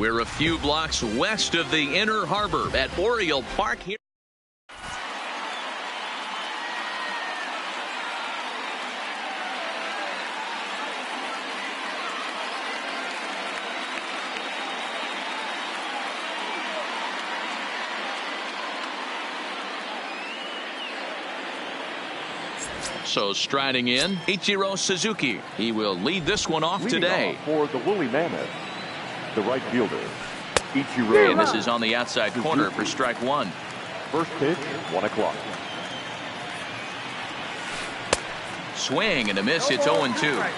We're a few blocks west of the Inner Harbor at Oriole Park here. So striding in, Ichiro Suzuki. He will lead this one off today. For the Woolly Mammoth, the right fielder, Ichiro. And this is on the outside corner for strike one. First pitch, 1 o'clock. Swing and a miss. It's 0-2.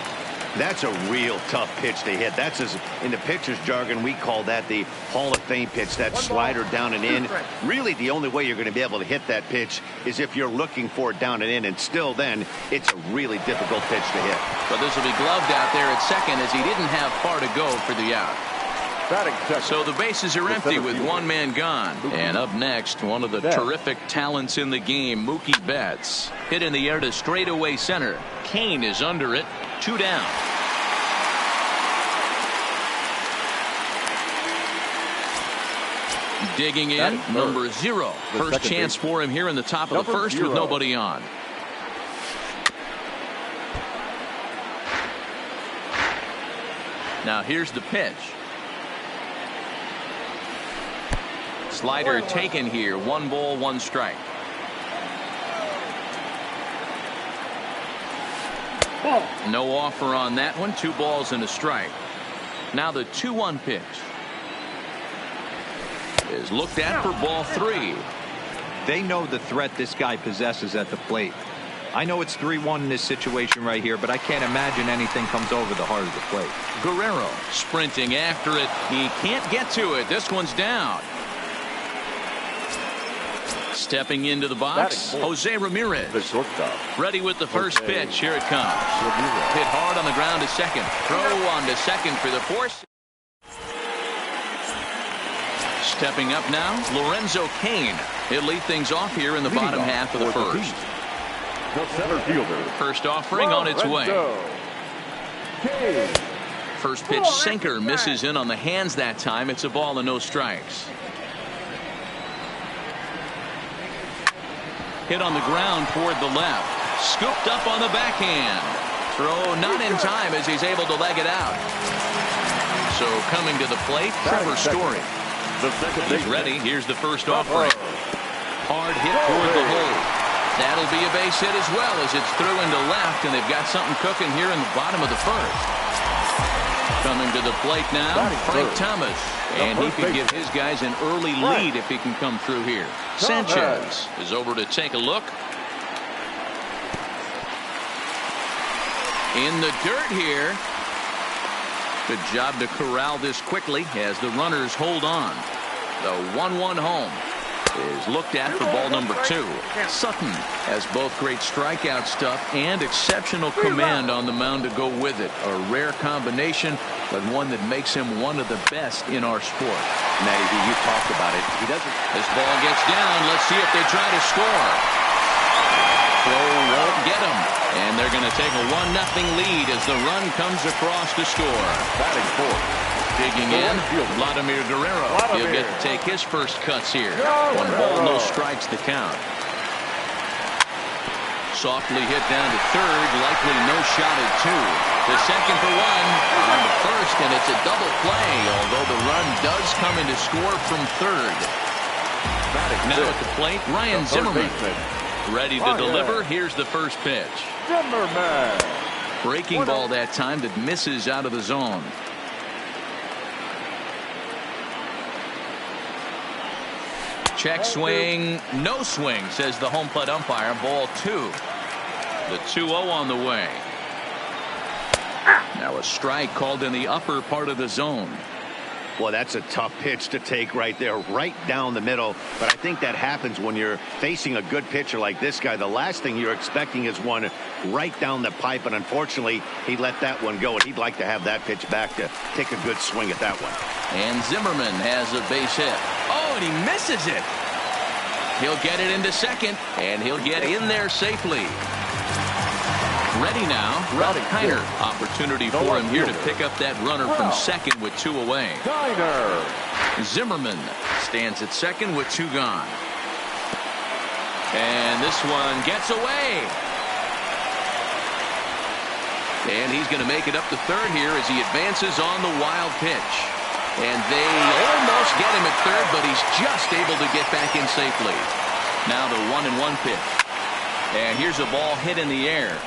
That's a real tough pitch to hit. That's, as in the pitcher's jargon, we call that the Hall of Fame pitch. That slider down and in. Really, the only way you're going to be able to hit that pitch is if you're looking for it down and in. And still then, it's a really difficult pitch to hit. But this will be gloved out there at second as he didn't have far to go for the out. So the bases are empty with one man gone. And up next, one of the terrific talents in the game, Mookie Betts. Hit in the air to straightaway center. Kane is under it. 2 down. Digging in, number 0. First chance for him here in the top of the first with nobody on. Now here's the pitch. Slider taken here. 1 ball, 1 strike. No offer on that one. 2 balls and a strike. Now the 2-1 pitch is looked at for ball 3. They know the threat this guy possesses at the plate. I know it's 3-1 in this situation right here, but I can't imagine anything comes over the heart of the plate. Guerrero sprinting after it. He can't get to it. This one's down. Stepping into the box, Jose Ramirez. The shortstop. Ready with the first pitch. Here it comes. Hit hard on the ground to second. Throw on to second for the force. Stepping up now, Lorenzo Cain. He'll lead things off here in the bottom half of the first. The center fielder. First offering on its way. First pitch sinker misses in on the hands that time. It's a ball and no strikes. Hit on the ground toward the left. Scooped up on the backhand. Throw not in time as he's able to leg it out. So coming to the plate, Trevor Story. He's ready. Here's the first offering. Hard hit toward the hole. That'll be a base hit as well as it's through into left, and they've got something cooking here in the bottom of the first. Coming to the plate now, Frank Thomas. And he could give his guys an early lead if he can come through here. Sanchez is over to take a look. In the dirt here. Good job to corral this quickly as the runners hold on. The 1-1 home is looked at for ball number 2. Sutton has both great strikeout stuff and exceptional command on the mound to go with it. A rare combination, but one that makes him one of the best in our sport. Matty, you talked about it. He doesn't. This ball gets down. Let's see if they try to score. Throw won't get him. And they're going to take a 1-0 lead as the run comes across to score. Batting fourth. Digging in, Vladimir Guerrero. He'll get to take his first cuts here. 1 ball, no strikes to count. Softly hit down to third. Likely no shot at 2. To second for 1. On to first, and it's a double play, although the run does come into score from third. Now at the plate, Ryan Zimmerman. Ready to deliver. Here's the first pitch. Zimmerman. Breaking ball that time that misses out of the zone. Check swing, no swing, says the home plate umpire. Ball 2. The 2-0 on the way. Now a strike called in the upper part of the zone. Well, that's a tough pitch to take right there, right down the middle. But I think that happens when you're facing a good pitcher like this guy. The last thing you're expecting is one right down the pipe, and unfortunately, he let that one go, and he'd like to have that pitch back to take a good swing at that one. And Zimmerman has a base hit. Oh, and he misses it. He'll get it into second, and he'll get in there safely. Ready now, Ralph Kiner. Opportunity for him here to pick up that runner from second with 2 away. Zimmerman stands at second with 2 gone. And this one gets away. And he's going to make it up to third here as he advances on the wild pitch. And they almost get him at third, but he's just able to get back in safely. Now the 1-1 pitch. And here's a ball hit in the air.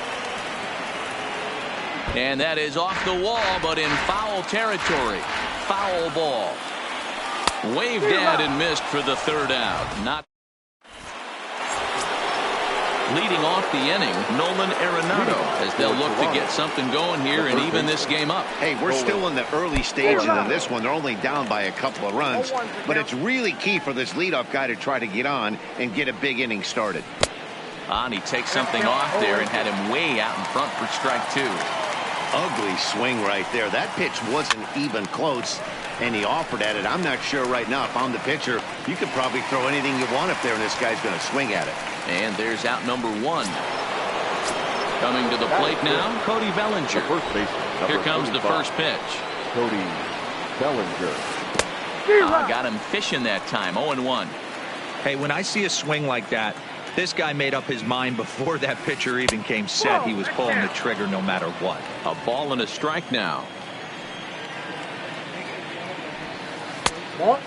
And that is off the wall, but in foul territory. Foul ball. Waved at and missed for the 3rd out. Not leading off the inning, Nolan Arenado, as they'll look to get something going here and even this game up. Hey, we're still in the early stages of this one. They're only down by a couple of runs, but it's really key for this leadoff guy to try to get on and get a big inning started. And he takes something off there and had him way out in front for strike 2. Ugly swing right there. That pitch wasn't even close, and he offered at it. I'm not sure right now, if I'm the pitcher, you could probably throw anything you want up there, and this guy's going to swing at it. And there's out number 1. Coming to the plate now, Cody Bellinger. Here comes the first pitch. Cody Bellinger. Got him fishing that time. 0-1. Hey, when I see a swing like that, this guy made up his mind before that pitcher even came set. He was pulling the trigger no matter what. A ball and a strike now.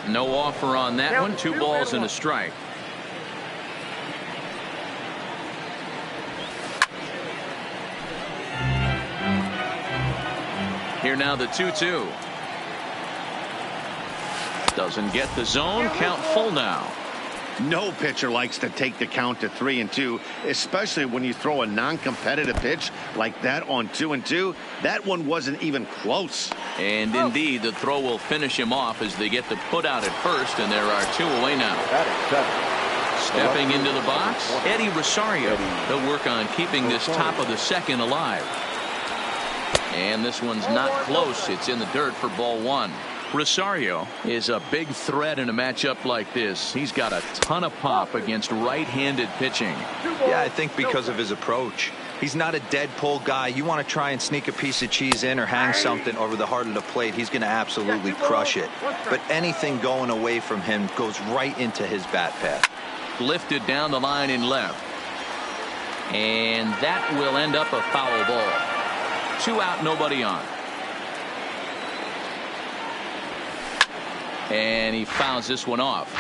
No offer on that one. 2 balls and a strike. Here now the 2-2. Doesn't get the zone. Count full now. No pitcher likes to take the count to 3-2, especially when you throw a non-competitive pitch like that on 2-2. That one wasn't even close. And indeed, the throw will finish him off as they get the put out at first, and there are 2 away now. Stepping into the box, Eddie Rosario. He'll work on keeping this top of the 2nd alive. And this one's not close. It's in the dirt for ball 1. Rosario is a big threat in a matchup like this. He's got a ton of pop against right-handed pitching. Yeah, I think because of his approach. He's not a dead pull guy. You want to try and sneak a piece of cheese in or hang something over the heart of the plate, he's going to absolutely crush it. But anything going away from him goes right into his bat path. Lifted down the line in left. And that will end up a foul ball. 2 out, nobody on. And he fouls this one off.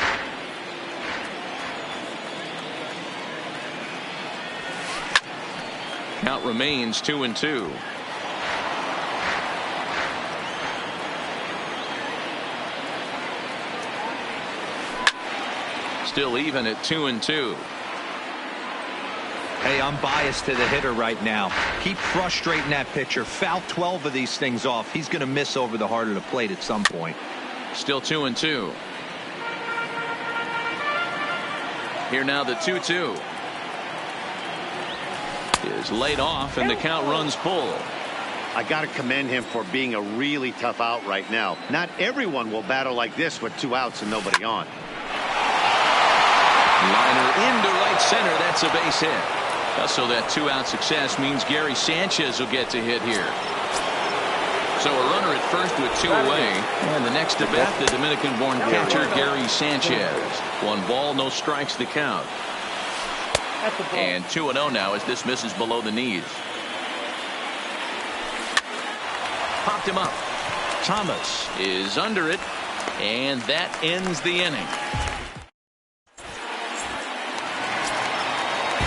Count remains 2-2. Still even at 2-2. Hey, I'm biased to the hitter right now. Keep frustrating that pitcher. Foul 12 of these things off. He's going to miss over the heart of the plate at some point. Still 2-2. Here now the 2-2 is laid off and the count runs full. I got to commend him for being a really tough out right now. Not everyone will battle like this with 2 outs and nobody on. Liner into right center. That's a base hit. So that 2-out success means Gary Sanchez will get to hit here. So a runner at first with 2 away. And the next to bat, the Dominican-born catcher, Gary Sanchez. 1 ball, no strikes to count. And 2-0 now as this misses below the knees. Popped him up. Thomas is under it. And that ends the inning.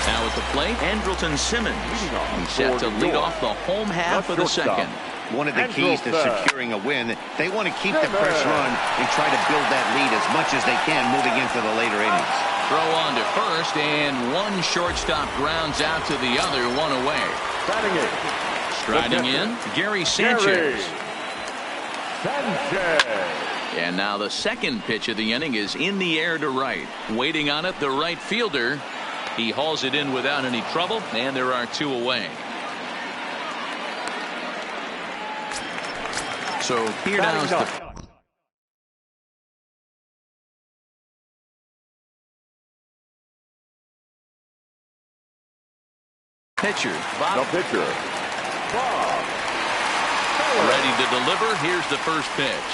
Now at the plate, Andrelton Simmons. He's set to lead off the home half of the 2nd. One of the keys to securing a win, they want to keep the pressure on and try to build that lead as much as they can moving into the later innings. Throw on to first, and 1 shortstop grounds out to the other, 1 away. Striding in, Gary Sanchez. And now the 2nd pitch of the inning is in the air to right. Waiting on it, the right fielder. He hauls it in without any trouble, and there are 2 away. So here now is the pitcher. The pitcher. Bob. Ready to deliver. Here's the first pitch.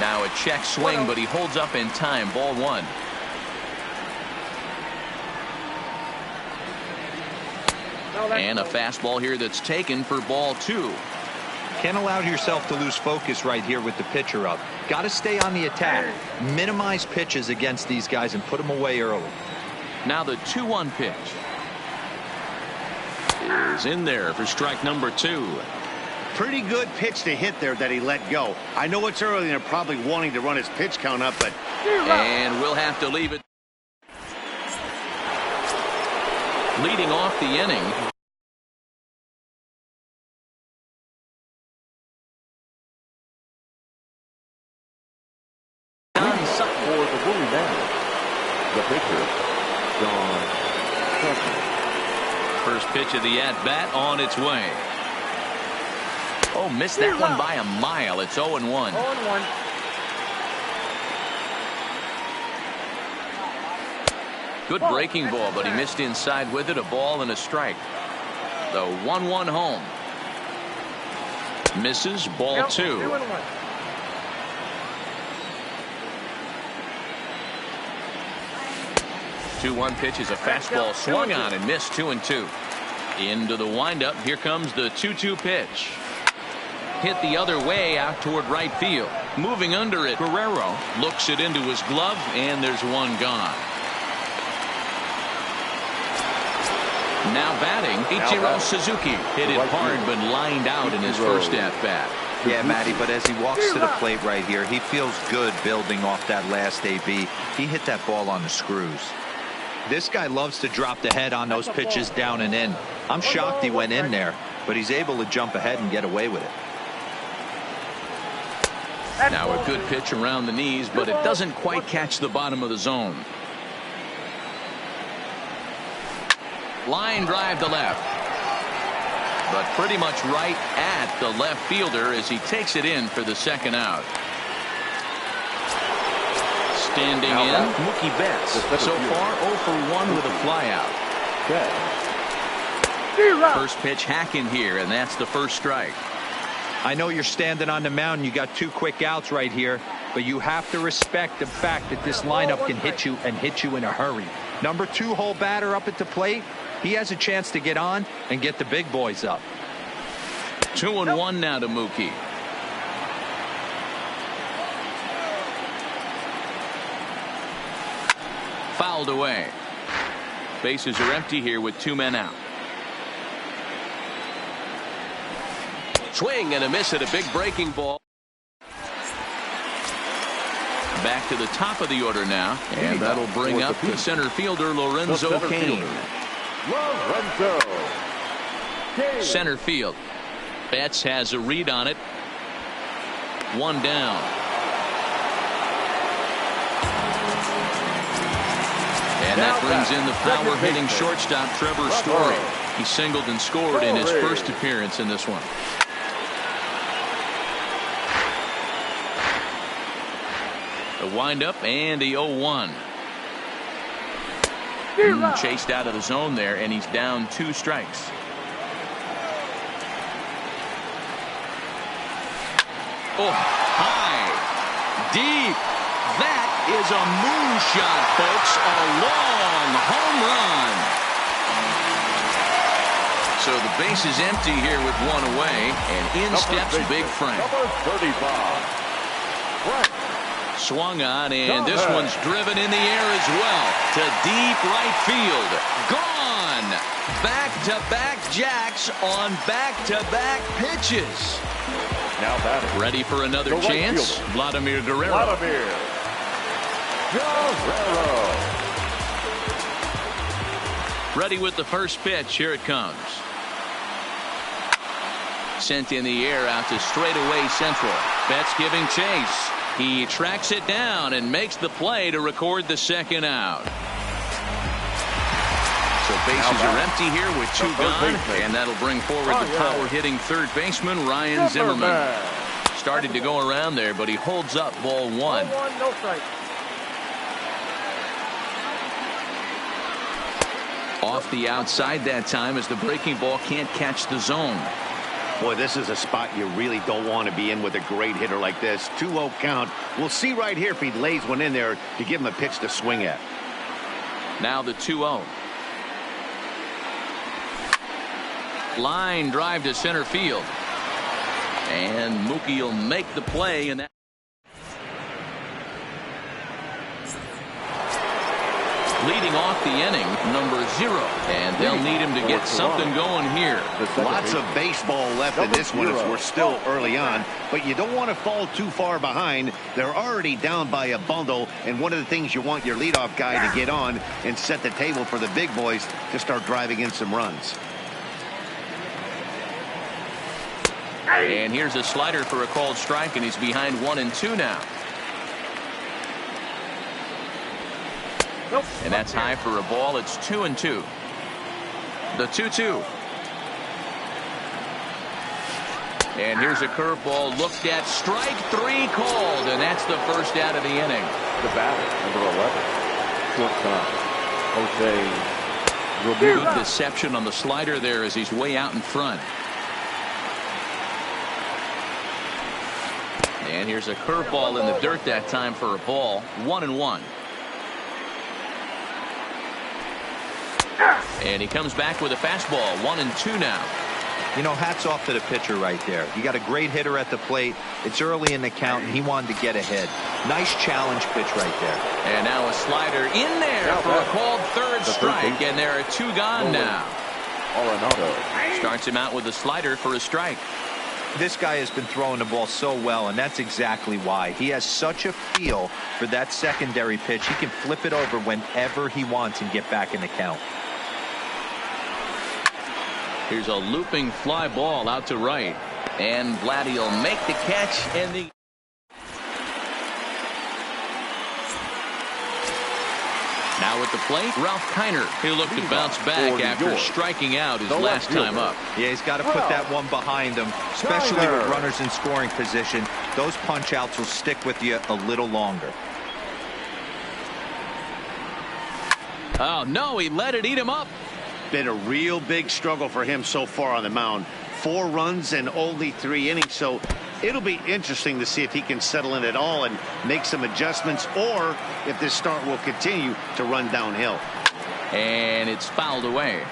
Now a check swing, but he holds up in time. Ball one. And a fastball here that's taken for ball two. Can't allow yourself to lose focus right here with the pitcher up. Got to stay on the attack. Minimize pitches against these guys and put them away early. Now the 2-1 pitch is in there for strike number 2. Pretty good pitch to hit there that he let go. I know it's early and they're probably wanting to run his pitch count up, but and we'll have to leave it. Leading off the inning. For the Woolly Mammoth, the pitcher, John Sutton. First pitch of the at-bat on its way. Oh, missed that one by a mile. It's 0-1. 0-1. Good breaking ball, but he missed inside with it. A ball and a strike. The 1-1 home. Misses. Ball 2. 2-1. 2-1 pitch is a fastball swung on and missed. 2-2. Into the windup. Here comes the 2-2 pitch. Hit the other way out toward right field. Moving under it, Guerrero looks it into his glove, and there's one gone. Now batting, Ichiro Suzuki. Hit it hard, but lined out in his first at-bat. Yeah, Matty, but as he walks to the plate right here, he feels good building off that last AB. He hit that ball on the screws. This guy loves to drop the head on those pitches down and in. I'm shocked he went in there, but he's able to jump ahead and get away with it. Now a good pitch around the knees, but it doesn't quite catch the bottom of the zone. Line drive to left. But pretty much right at the left fielder as he takes it in for the second out. Standing in, Mookie Betts. So far 0 for 1 with a flyout. First pitch hacking here, and that's the first strike. I know you're standing on the mound. You got 2 quick outs right here, but you have to respect the fact that this lineup can hit you and hit you in a hurry. Number 2 hole batter up at the plate. He has a chance to get on and get the big boys up. 2-1 now to Mookie. Fouled away. Bases are empty here with 2 men out. Swing and a miss at a big breaking ball. Back to the top of the order now, and that'll bring up the center fielder Lorenzo Cain. Center field. Betts has a read on it. 1 down. And that brings in the power hitting shortstop Trevor Story. He singled and scored in his first appearance in this one. A windup and a 0-1. Chased out of the zone there, and he's down 2 strikes. Oh, high, deep. That is a moonshot, folks. A long home run. So the base is empty here with 1 away, and in steps Big Frank. Number 35. Frank. Swung on, and this one's driven in the air as well to deep right field. Gone. Back-to-back jacks on back-to-back pitches. Now batting. Ready for another chance? Vladimir Guerrero. Guerrero. Ready with the first pitch. Here it comes. Sent in the air out to straightaway central. Betts giving chase. He tracks it down and makes the play to record the second out. So bases are empty here with 2 gone, and that'll bring forward the power hitting third baseman Ryan Zimmerman. Started to go around there, but he holds up ball 1. 1-1, no strike. Off the outside that time as the breaking ball can't catch the zone. Boy, this is a spot you really don't want to be in with a great hitter like this. 2-0 count. We'll see right here if he lays one in there to give him a pitch to swing at. Now the 2-0. Line drive to center field. And Mookie will make the play. And that leading off the inning, number 0. And they'll need him to get something going here. Lots of baseball left in this one as we're still early on. But you don't want to fall too far behind. They're already down by a bundle. And one of the things you want your leadoff guy to get on and set the table for the big boys to start driving in some runs. And here's a slider for a called strike, and he's behind 1-2 now. And that's high for a ball. It's 2-2. The 2-2. And here's a curveball looked at. Strike 3 called, and that's the first out of the inning. The batter, number 11, shortstop, Jose. Good deception on the slider there as he's way out in front. And here's a curveball in the dirt that time for a ball. 1-1. And he comes back with a fastball. 1-2 now. You know, hats off to the pitcher right there. You got a great hitter at the plate. It's early in the count, and he wanted to get ahead. Nice challenge pitch right there. And now a slider in there for a called third strike. And there are 2 gone now. Starts him out with a slider for a strike. This guy has been throwing the ball so well, and that's exactly why. He has such a feel for that secondary pitch. He can flip it over whenever he wants and get back in the count. Here's a looping fly ball out to right. And Vladdy will make the catch. And the now at the plate, Ralph Kiner. He'll look to bounce back after striking out his last time up. Yeah, he's got to put that one behind him, especially with runners in scoring position. Those punch outs will stick with you a little longer. Oh, no, he let it eat him up. Been a real big struggle for him so far on the mound. 4 runs and only 3 innings, so it'll be interesting to see if he can settle in at all and make some adjustments, or if this start will continue to run downhill. And it's fouled away.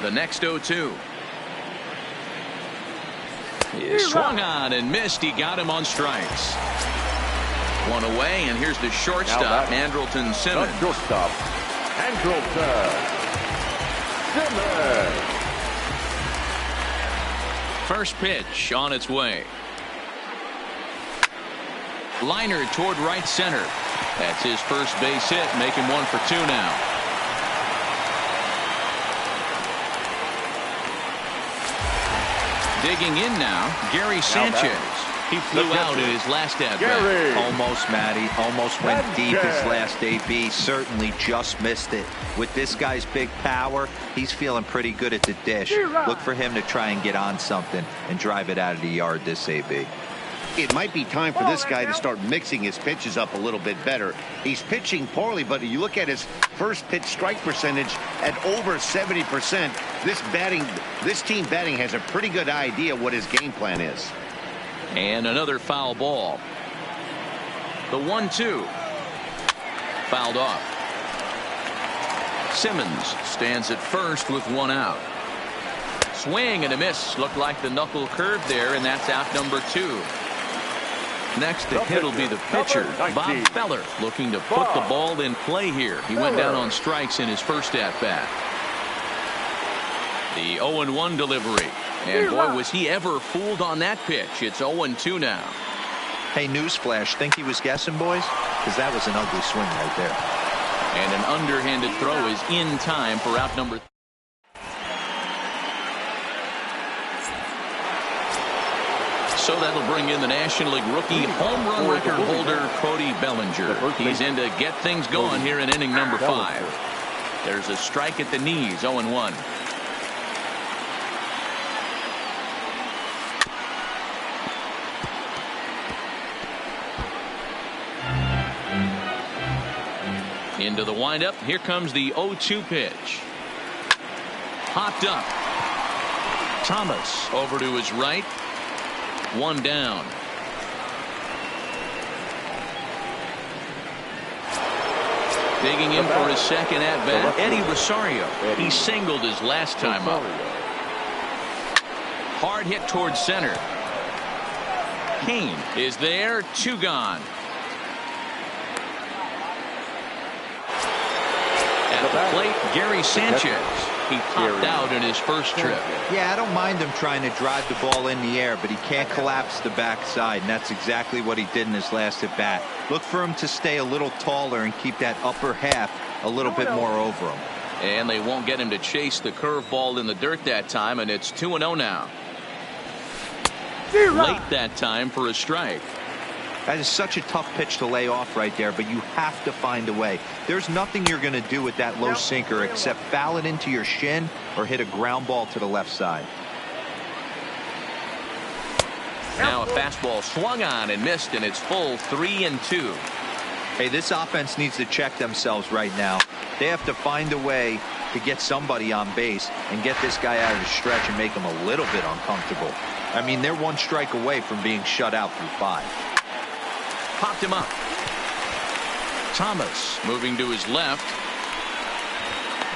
The next 0-2. He swung on and missed. He got him on strikes. 1 away, and here's the shortstop, Andrelton Simmons. Shortstop, Andrelton Simmons. First pitch on its way. Liner toward right center. That's his first base hit, making 1 for 2 now. Digging in now, Gary Sanchez. He flew out in his last at-bat. Almost, Matty. Almost went deep his last AB. Certainly just missed it. With this guy's big power, he's feeling pretty good at the dish. Look for him to try and get on something and drive it out of the yard this AB. It might be time for this guy to start mixing his pitches up a little bit better. He's pitching poorly, but you look at his first pitch strike percentage at over 70%. This team batting has a pretty good idea what his game plan is. And another foul ball. The 1-2. Fouled off. Simmons stands at first with 1 out. Swing and a miss. Looked like the knuckle curve there, and that's out number 2. Next to hit will be the pitcher, Bob Feller, looking to put the ball in play here. He went down on strikes in his first at-bat. The 0-1 delivery. And boy, was he ever fooled on that pitch. It's 0-2 now. Hey, newsflash, think he was guessing, boys? Because that was an ugly swing right there. And an underhanded throw is in time for out number 3. So that'll bring in the National League rookie home run record holder Cody Bellinger. He's in to get things going here in inning number 5. There's a strike at the knees, 0-1. Into the windup. Here comes the 0-2 pitch. Popped up. Thomas over to his right. 1 down. Digging in for his second at bat, Eddie Rosario. He singled his last time up. Hard hit towards center. Kane is there. 2 gone. At the plate, Gary Sanchez. He popped out in his first trip. Yeah, I don't mind him trying to drive the ball in the air, but he can't collapse the backside, and that's exactly what he did in his last at bat. Look for him to stay a little taller and keep that upper half a little bit more over him. And they won't get him to chase the curveball in the dirt that time, and it's 2-0 now. Late that time for a strike. That is such a tough pitch to lay off right there, but you have to find a way. There's nothing you're going to do with that low sinker except foul it into your shin or hit a ground ball to the left side. Now a fastball swung on and missed, and it's full 3-2. Hey, this offense needs to check themselves right now. They have to find a way to get somebody on base and get this guy out of the stretch and make him a little bit uncomfortable. I mean, they're 1 strike away from being shut out through 5. Popped him up. Thomas moving to his left.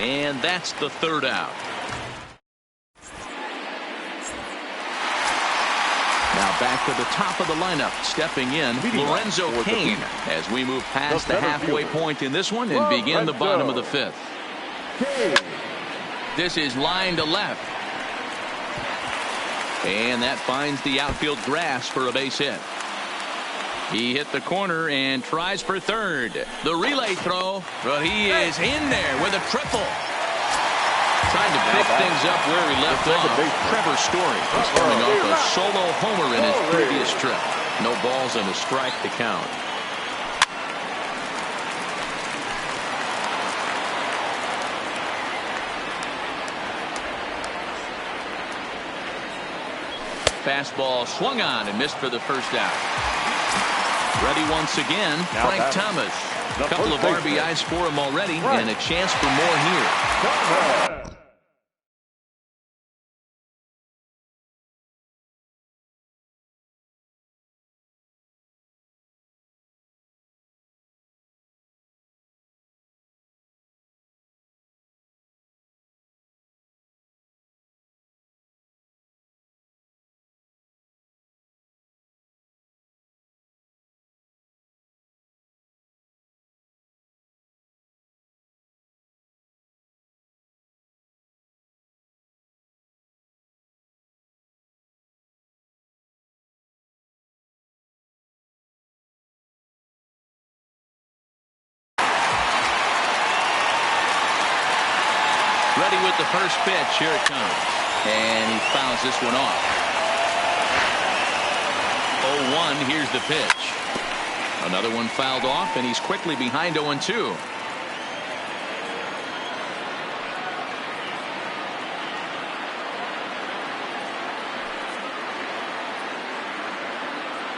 And that's the 3rd out. Now back to the top of the lineup. Stepping in, Lorenzo Cain, as we move past the halfway point in this one and begin the bottom of the 5th. This is line to left. And that finds the outfield grass for a base hit. He hit the corner and tries for 3rd. The relay throw, but he is in there with a triple. Trying to pick things up where he left off. Trevor Story is coming off a solo homer in his previous trip. No balls and a strike to count. Fastball swung on and missed for the 1st out. Ready once again, Frank Thomas. A couple of RBIs for him already, and a chance for more here. Ready with the first pitch. Here it comes. And he fouls this one off. 0-1. Here's the pitch. Another one fouled off, and he's quickly behind 0-2.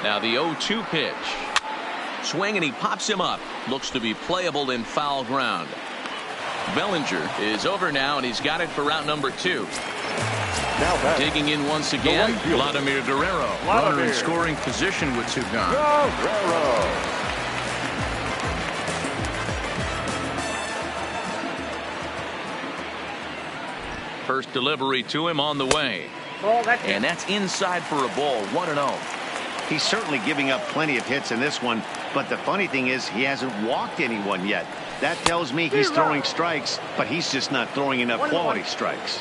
Now the 0-2 pitch. Swing, and he pops him up. Looks to be playable in foul ground. Bellinger is over now, and he's got it for route number 2. Now digging in once again, Vladimir Guerrero. Runner in scoring position with 2 gone. Guerrero. First delivery to him on the way. And that's inside for a ball. 1-0. He's certainly giving up plenty of hits in this one, but the funny thing is he hasn't walked anyone yet. That tells me he's throwing strikes, but he's just not throwing enough quality strikes.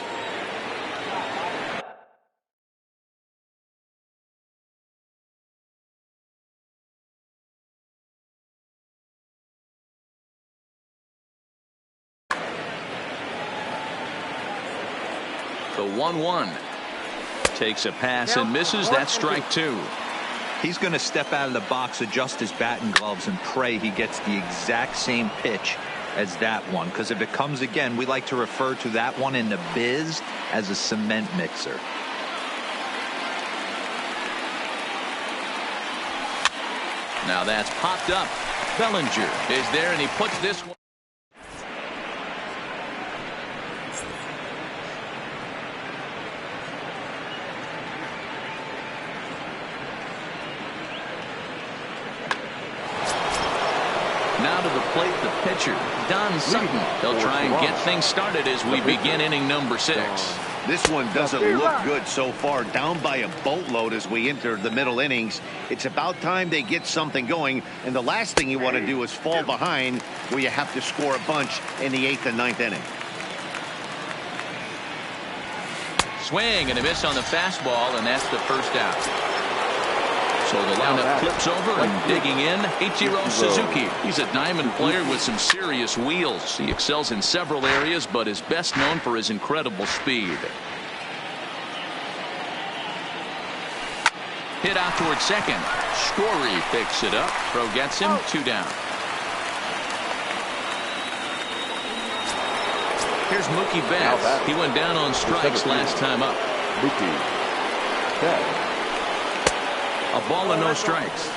The 1-1 takes a pass and misses. That's strike 2. He's going to step out of the box, adjust his batting gloves, and pray he gets the exact same pitch as that one. Because if it comes again, we like to refer to that one in the biz as a cement mixer. Now that's popped up. Bellinger is there, and he puts this one. Now to the plate, the pitcher, Don Sutton. They'll try and get things started as we begin inning number 6. This one doesn't look good so far. Down by a boatload as we enter the middle innings. It's about time they get something going, and the last thing you want to do is fall behind where you have to score a bunch in the 8th and 9th inning. Swing and a miss on the fastball, and that's the first out. So the lineup flips over, and digging in, Ichiro Suzuki. He's a diamond player with some serious wheels. He excels in several areas, but is best known for his incredible speed. Hit out towards second. Story picks it up. Throw gets him. 2 down. Here's Mookie Betts. He went down on strikes last time up. Mookie Betts. A ball and no strikes.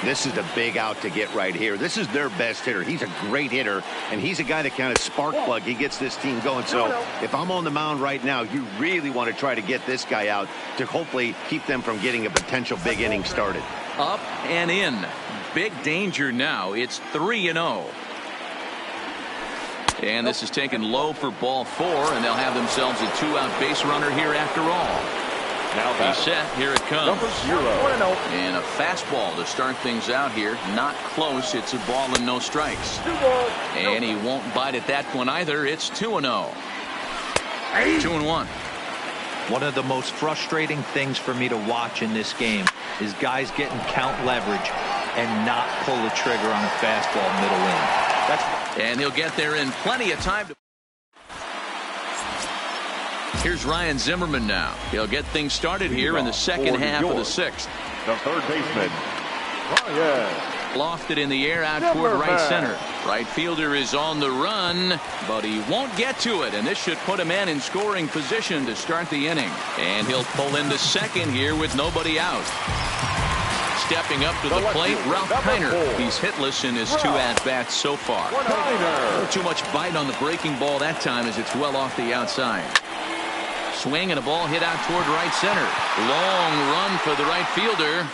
This is the big out to get right here. This is their best hitter. He's a great hitter, and he's a guy that kind of spark plug. He gets this team going. So if I'm on the mound right now, you really want to try to get this guy out to hopefully keep them from getting a potential big inning started. Up and in. Big danger now. It's 3-0. And this is taken low for ball 4, and they'll have themselves a 2-out base runner here after all. Now he's set. Here it comes. Number 0. And a fastball to start things out here. Not close. It's a ball and no strikes. And he won't bite at that one either. It's 2-0. 2-1. One of the most frustrating things for me to watch in this game is guys getting count leverage and not pull the trigger on a fastball middle in. And he'll get there in plenty of time. Here's Ryan Zimmerman now. He'll get things started here in the second half of the 6th. The third baseman, Ryan. Lofted in the air out toward right center. Right fielder is on the run, but he won't get to it, and this should put a man in scoring position to start the inning. And he'll pull into second here with nobody out. Stepping up to the plate, Ralph Kiner. He's hitless in his 2 at-bats so far. Too much bite on the breaking ball that time as it's well off the outside. Swing and a ball hit out toward right center. Long run for the right fielder.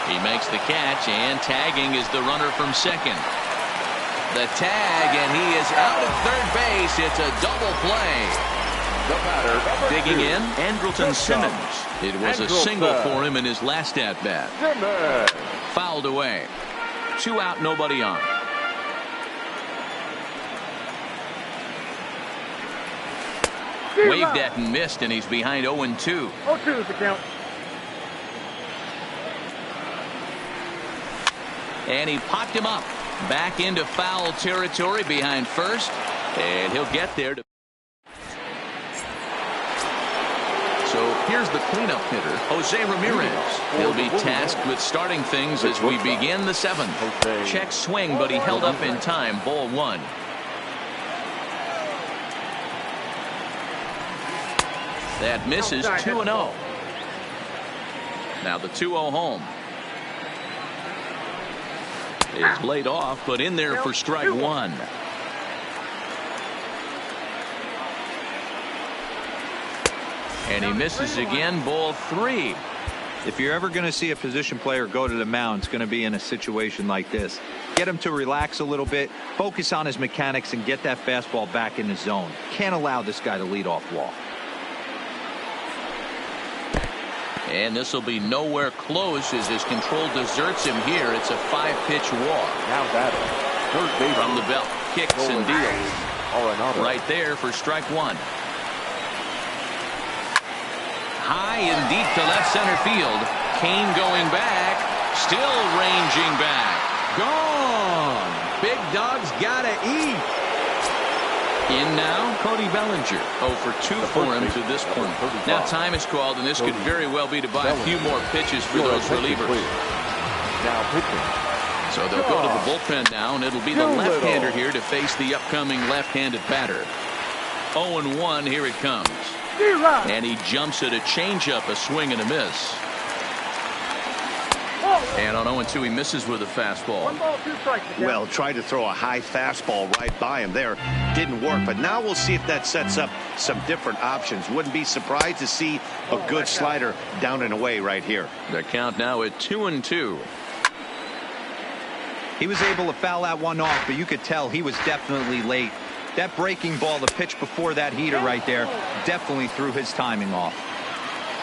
He makes the catch, and tagging is the runner from second. The tag, and he is out at third base. It's a double play. The batter, digging in, Andrelton Simmons. It was a single for him in his last at-bat. Fouled away. 2 out, nobody on. Waved at and missed, and he's behind 0-2. 0-2 is the count. And he popped him up. Back into foul territory behind first. And he'll get there to So here's the cleanup hitter, Jose Ramirez. He'll be tasked with starting things as we begin the 7th. Check swing, but he held up in time. Ball 1. That misses. 2-0. Now the 2-0 home. Is laid off, but in there for strike 1. And he misses again. Ball 3. If you're ever going to see a position player go to the mound, it's going to be in a situation like this. Get him to relax a little bit, focus on his mechanics, and get that fastball back in the zone. Can't allow this guy to lead off walk. And this will be nowhere close as his control deserts him here. It's a 5-pitch walk. Now batting, third base from the belt, kicks and deals. Right there for strike 1. High and deep to left center field. Kane going back, still ranging back. Gone. Big dog's gotta eat. In now, Cody Bellinger. 0 for 2 for him to this point. Now time is called, and this could very well be to buy a few more pitches for those relievers. Now pitching. So they'll go to the bullpen now, and it'll be the left-hander here to face the upcoming left-handed batter. 0-1, here it comes. And he jumps at a changeup, a swing and a miss. And on 0-2, he misses with a fastball. Well, tried to throw a high fastball right by him there. Didn't work, but now we'll see if that sets up some different options. Wouldn't be surprised to see a good slider down and away right here. The count now at 2-2. He was able to foul that one off, but you could tell he was definitely late. That breaking ball, the pitch before that heater right there, definitely threw his timing off.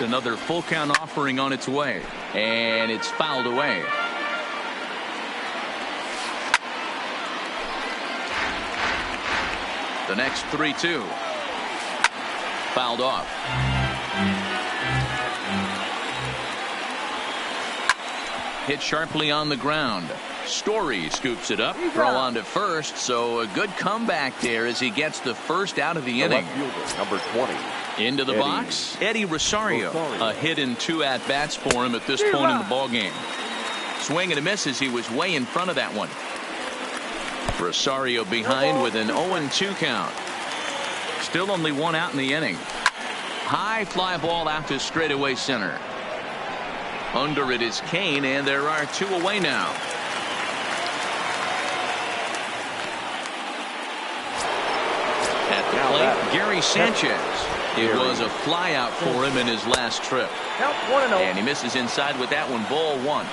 Another full count offering on its way, and it's fouled away. The next 3-2. Fouled off. Hit sharply on the ground. Story scoops it up. Throw on to first, so a good comeback there as he gets the first out of the inning. Number 20. Into the box, Eddie Rosario. A hit and 2 at-bats for him at this point in the ballgame. Swing and a miss as he was way in front of that one. Rosario behind with an 0-2 count. Still only 1 out in the inning. High fly ball out to straightaway center. Under it is Kane, and there are 2 away now. At the plate, Gary Sanchez. It was a fly out for him in his last trip. And he misses inside with that one. Ball 1.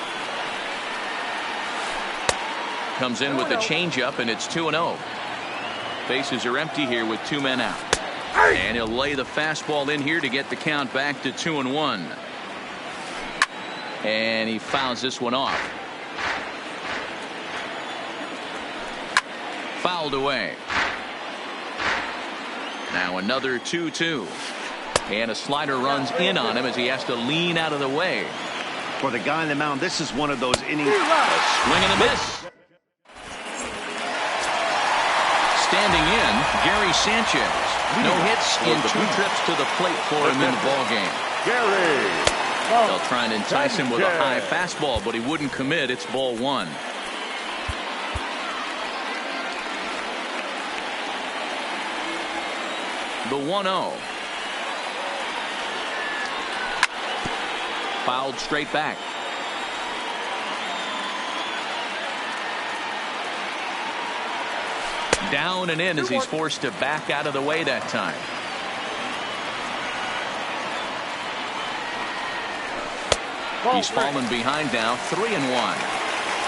Comes in with the changeup, and it's 2-0. Bases are empty here with 2 men out. And he'll lay the fastball in here to get the count back to 2-1. And he fouls this one off. Fouled away. Now another 2-2. And a slider runs in on him as he has to lean out of the way. For the guy on the mound, this is one of those innings. A swing and a miss. Standing in, Gary Sanchez. No hits in 2 trips to the plate for him in the ballgame. Gary. They'll try and entice him with a high fastball, but he wouldn't commit. It's ball 1. The 1-0. Fouled straight back. Down and in as he's forced to back out of the way that time. He's fallen behind now, 3-1.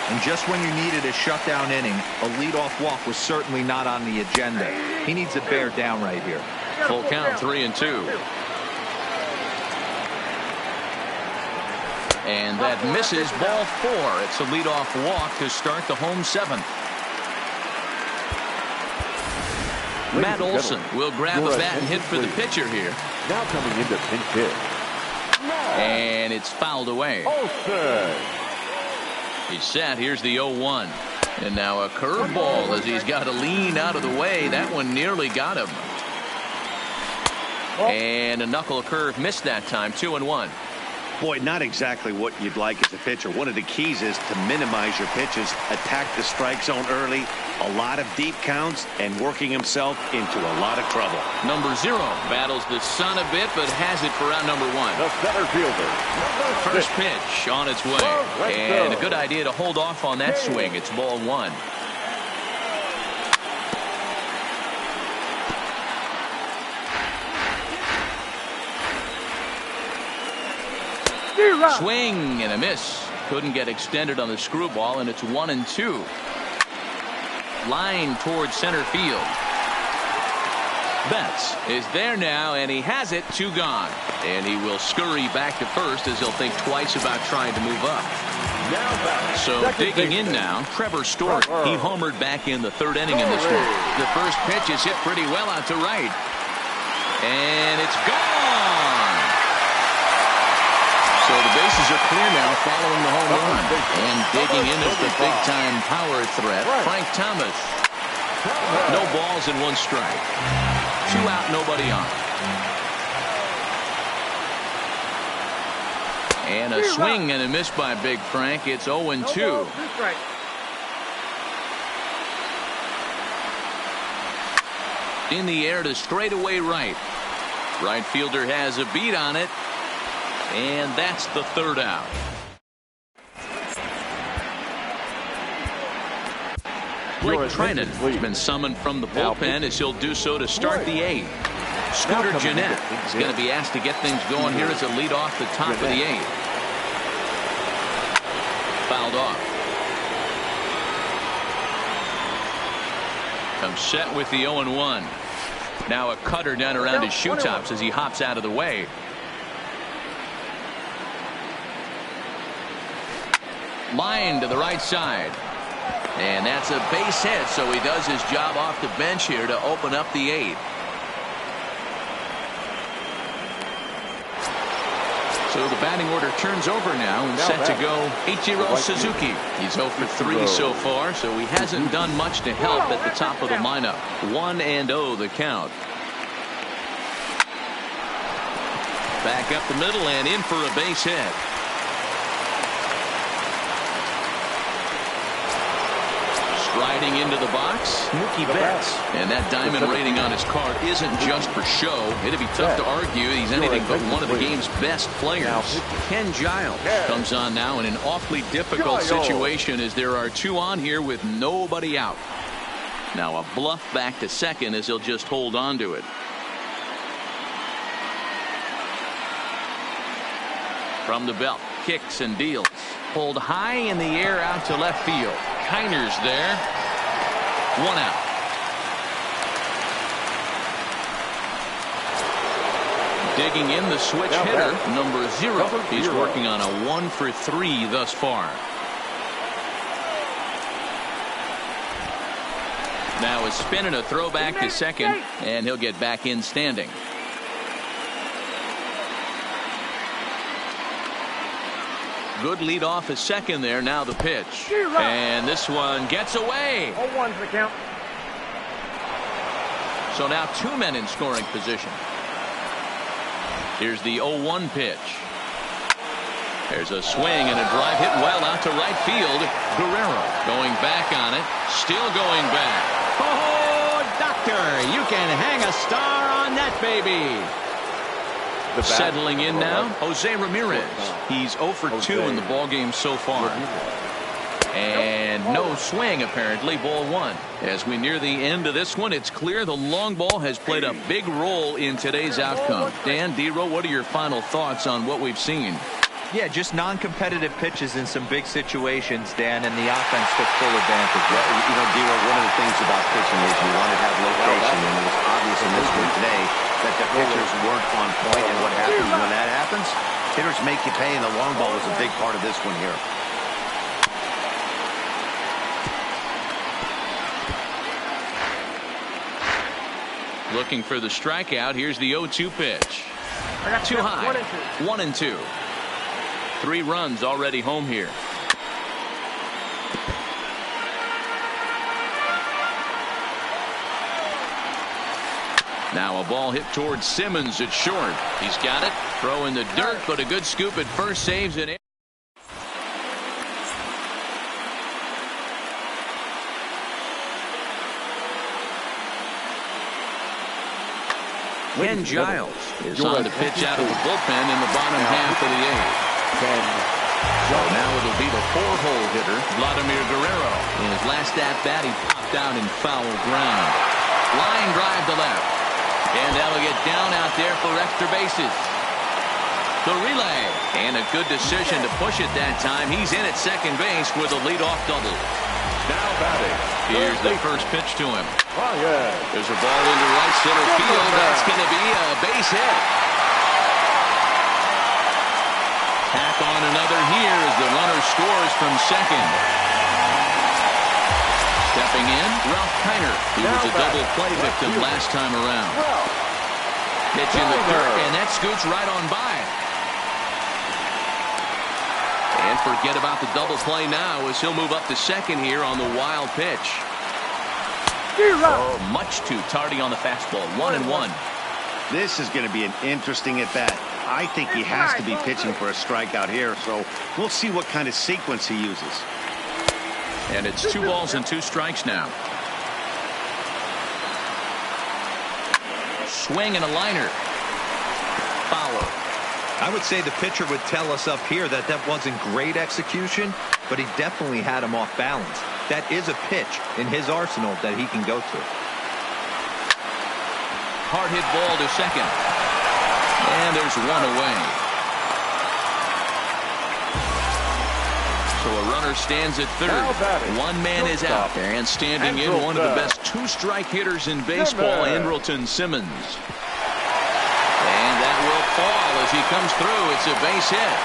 And just when you needed a shutdown inning, a leadoff walk was certainly not on the agenda. He needs to bear down right here. Full count, 3-2. And that misses. Ball 4. It's a leadoff walk to start the home 7th. Matt Olson will grab a bat and hit for the pitcher here. Now coming into pinch hit. And it's fouled away. Olson. He's set. Here's the 0-1. And now a curveball as he's got to lean out of the way. That one nearly got him. And a knuckle curve missed that time. 2-1. Boy, not exactly what you'd like as a pitcher. One of the keys is to minimize your pitches, attack the strike zone early, a lot of deep counts, and working himself into a lot of trouble. Number 0 battles the sun a bit, but has it for round number 1. The center fielder. First pitch on its way. And a good idea to hold off on that swing. It's ball 1. Swing and a miss. Couldn't get extended on the screwball, and it's 1-2. Line towards center field. Betts is there now, and he has it. 2 gone. And he will scurry back to first as he'll think twice about trying to move up. So digging in now, Trevor Story. He homered back in the 3rd inning in this one. The first pitch is hit pretty well out to right. And it's gone. So the bases are clear now following the home run. And digging in is the big-time power threat, Frank Thomas. No balls and 1 strike. 2 out, nobody on. And a swing and a miss by Big Frank. It's 0-2. In the air to straightaway right. Right fielder has a beat on it. And that's the 3rd out. Blake Trinan has been summoned from the bullpen as he'll do so to start the 8th. Scooter Gennett is going to be asked to get things going here as a lead off the top of the 8th. Fouled off. Comes set with the 0-1. Now a cutter down around his shoe tops as he hops out of the way. Line to the right side. And that's a base hit, so he does his job off the bench here to open up the 8th. So the batting order turns over now and set to go Ichiro Suzuki. He's 0 for 3 so far, so he hasn't done much to help at the top of the lineup. 1-0 the count. Back up the middle and in for a base hit. Striding into the box, Mookie Betts. And that diamond rating on his card isn't just for show. It'd be tough to argue he's anything but one of the game's best players. Ken Giles comes on now in an awfully difficult situation as there are 2 on here with nobody out. Now a bluff back to second as he'll just hold on to it. From the belt, kicks and deals. Pulled high in the air out to left field. Kiner's there. 1 out. Digging in the switch hitter, number 0. He's working on a 1 for 3 thus far. Now a spin and a throw back to second, and he'll get back in standing. Good lead off at second there. Now the pitch. And this one gets away. 0-1's the count. So now 2 men in scoring position. Here's the 0-1 pitch. There's a swing and a drive hit well out to right field. Guerrero going back on it. Still going back. Oh, doctor, you can hang a star on that baby. Settling in now, Jose Ramirez. He's 0 for 2 in the ballgame so far. And no swing, apparently. Ball 1. As we near the end of this one, it's clear the long ball has played a big role in today's outcome. Dan, D-Row, what are your final thoughts on what we've seen? Yeah, just non-competitive pitches in some big situations, Dan, and the offense took full advantage. Well, you know, D-Row, one of the things about pitching is you want to have location, and it was obvious in this one today that the pitchers weren't on point, and what happens when that happens? Hitters make you pay, and the long ball was a big part of this one here. Looking for the strikeout. Here's the 0-2 pitch. Too high. 1-2. 3 runs already home here. Now a ball hit towards Simmons at short. He's got it. Throw in the dirt, but a good scoop at first, saves it. Ken Giles is on the pitch out of the bullpen in the bottom half of the eighth. So now it'll be the four-hole hitter, Vladimir Guerrero. In his last at-bat, he popped out in foul ground. Line drive to left. And that'll get down out there for extra bases. The relay. And a good decision to push it that time. He's in at second base with a leadoff double. Now batting. Here's the first pitch to him. Oh, yeah. There's a ball into right center field. That's going to be a base hit. Tack on another here as the runner scores from second. Stepping in, Ralph Kiner. He was a double play victim last time around. Pitch in the dirt, and that scoots right on by. And forget about the double play now as he'll move up to second here on the wild pitch. Oh, much too tardy on the fastball. 1-1. This is going to be an interesting at bat. I think he has to be pitching for a strikeout here, so we'll see what kind of sequence he uses. And it's 2 balls and 2 strikes now. Swing and a liner. Foul. I would say the pitcher would tell us up here that that wasn't great execution, but he definitely had him off balance. That is a pitch in his arsenal that he can go to. Hard hit ball to second. And there's one away. So a runner stands at third. One man is out. And standing in, one of the best 2-strike hitters in baseball, Andrelton Simmons. And that will fall as he comes through. It's a base hit.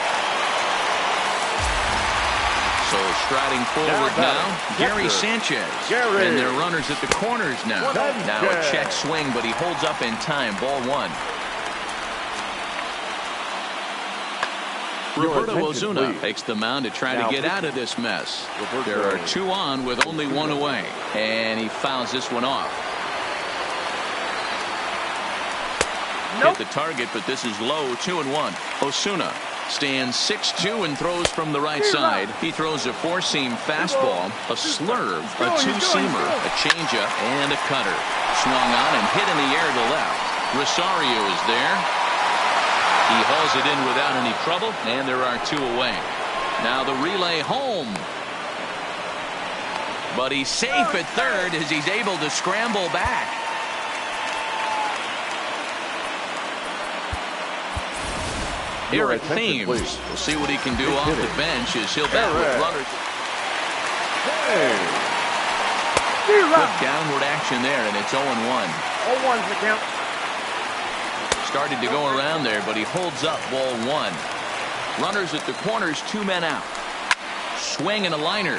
So striding forward now, Gary Sanchez. And they're runners at the corners now. Now a check swing, but he holds up in time. Ball 1. Roberto Ozuna takes the mound to try to get out of this mess. There are 2 on with only 1 away. And he fouls this one off. Hit the target, but this is low. 2-1. Ozuna stands 6'2" and throws from the right side. He throws a 4-seam fastball, a slurve, a 2-seamer, a changeup, and a cutter. Swung on and hit in the air to left. Rosario is there. He hauls it in without any trouble, and there are 2 away. Now the relay home. But he's safe at third as he's able to scramble back. Eric Thames will see what he can do off the bench as he'll bat with runners. Good downward action there, and it's 0-1. 0-1's the count. Started to go around there, but he holds up. Ball 1. Runners at the corners, 2 men out. Swing and a liner.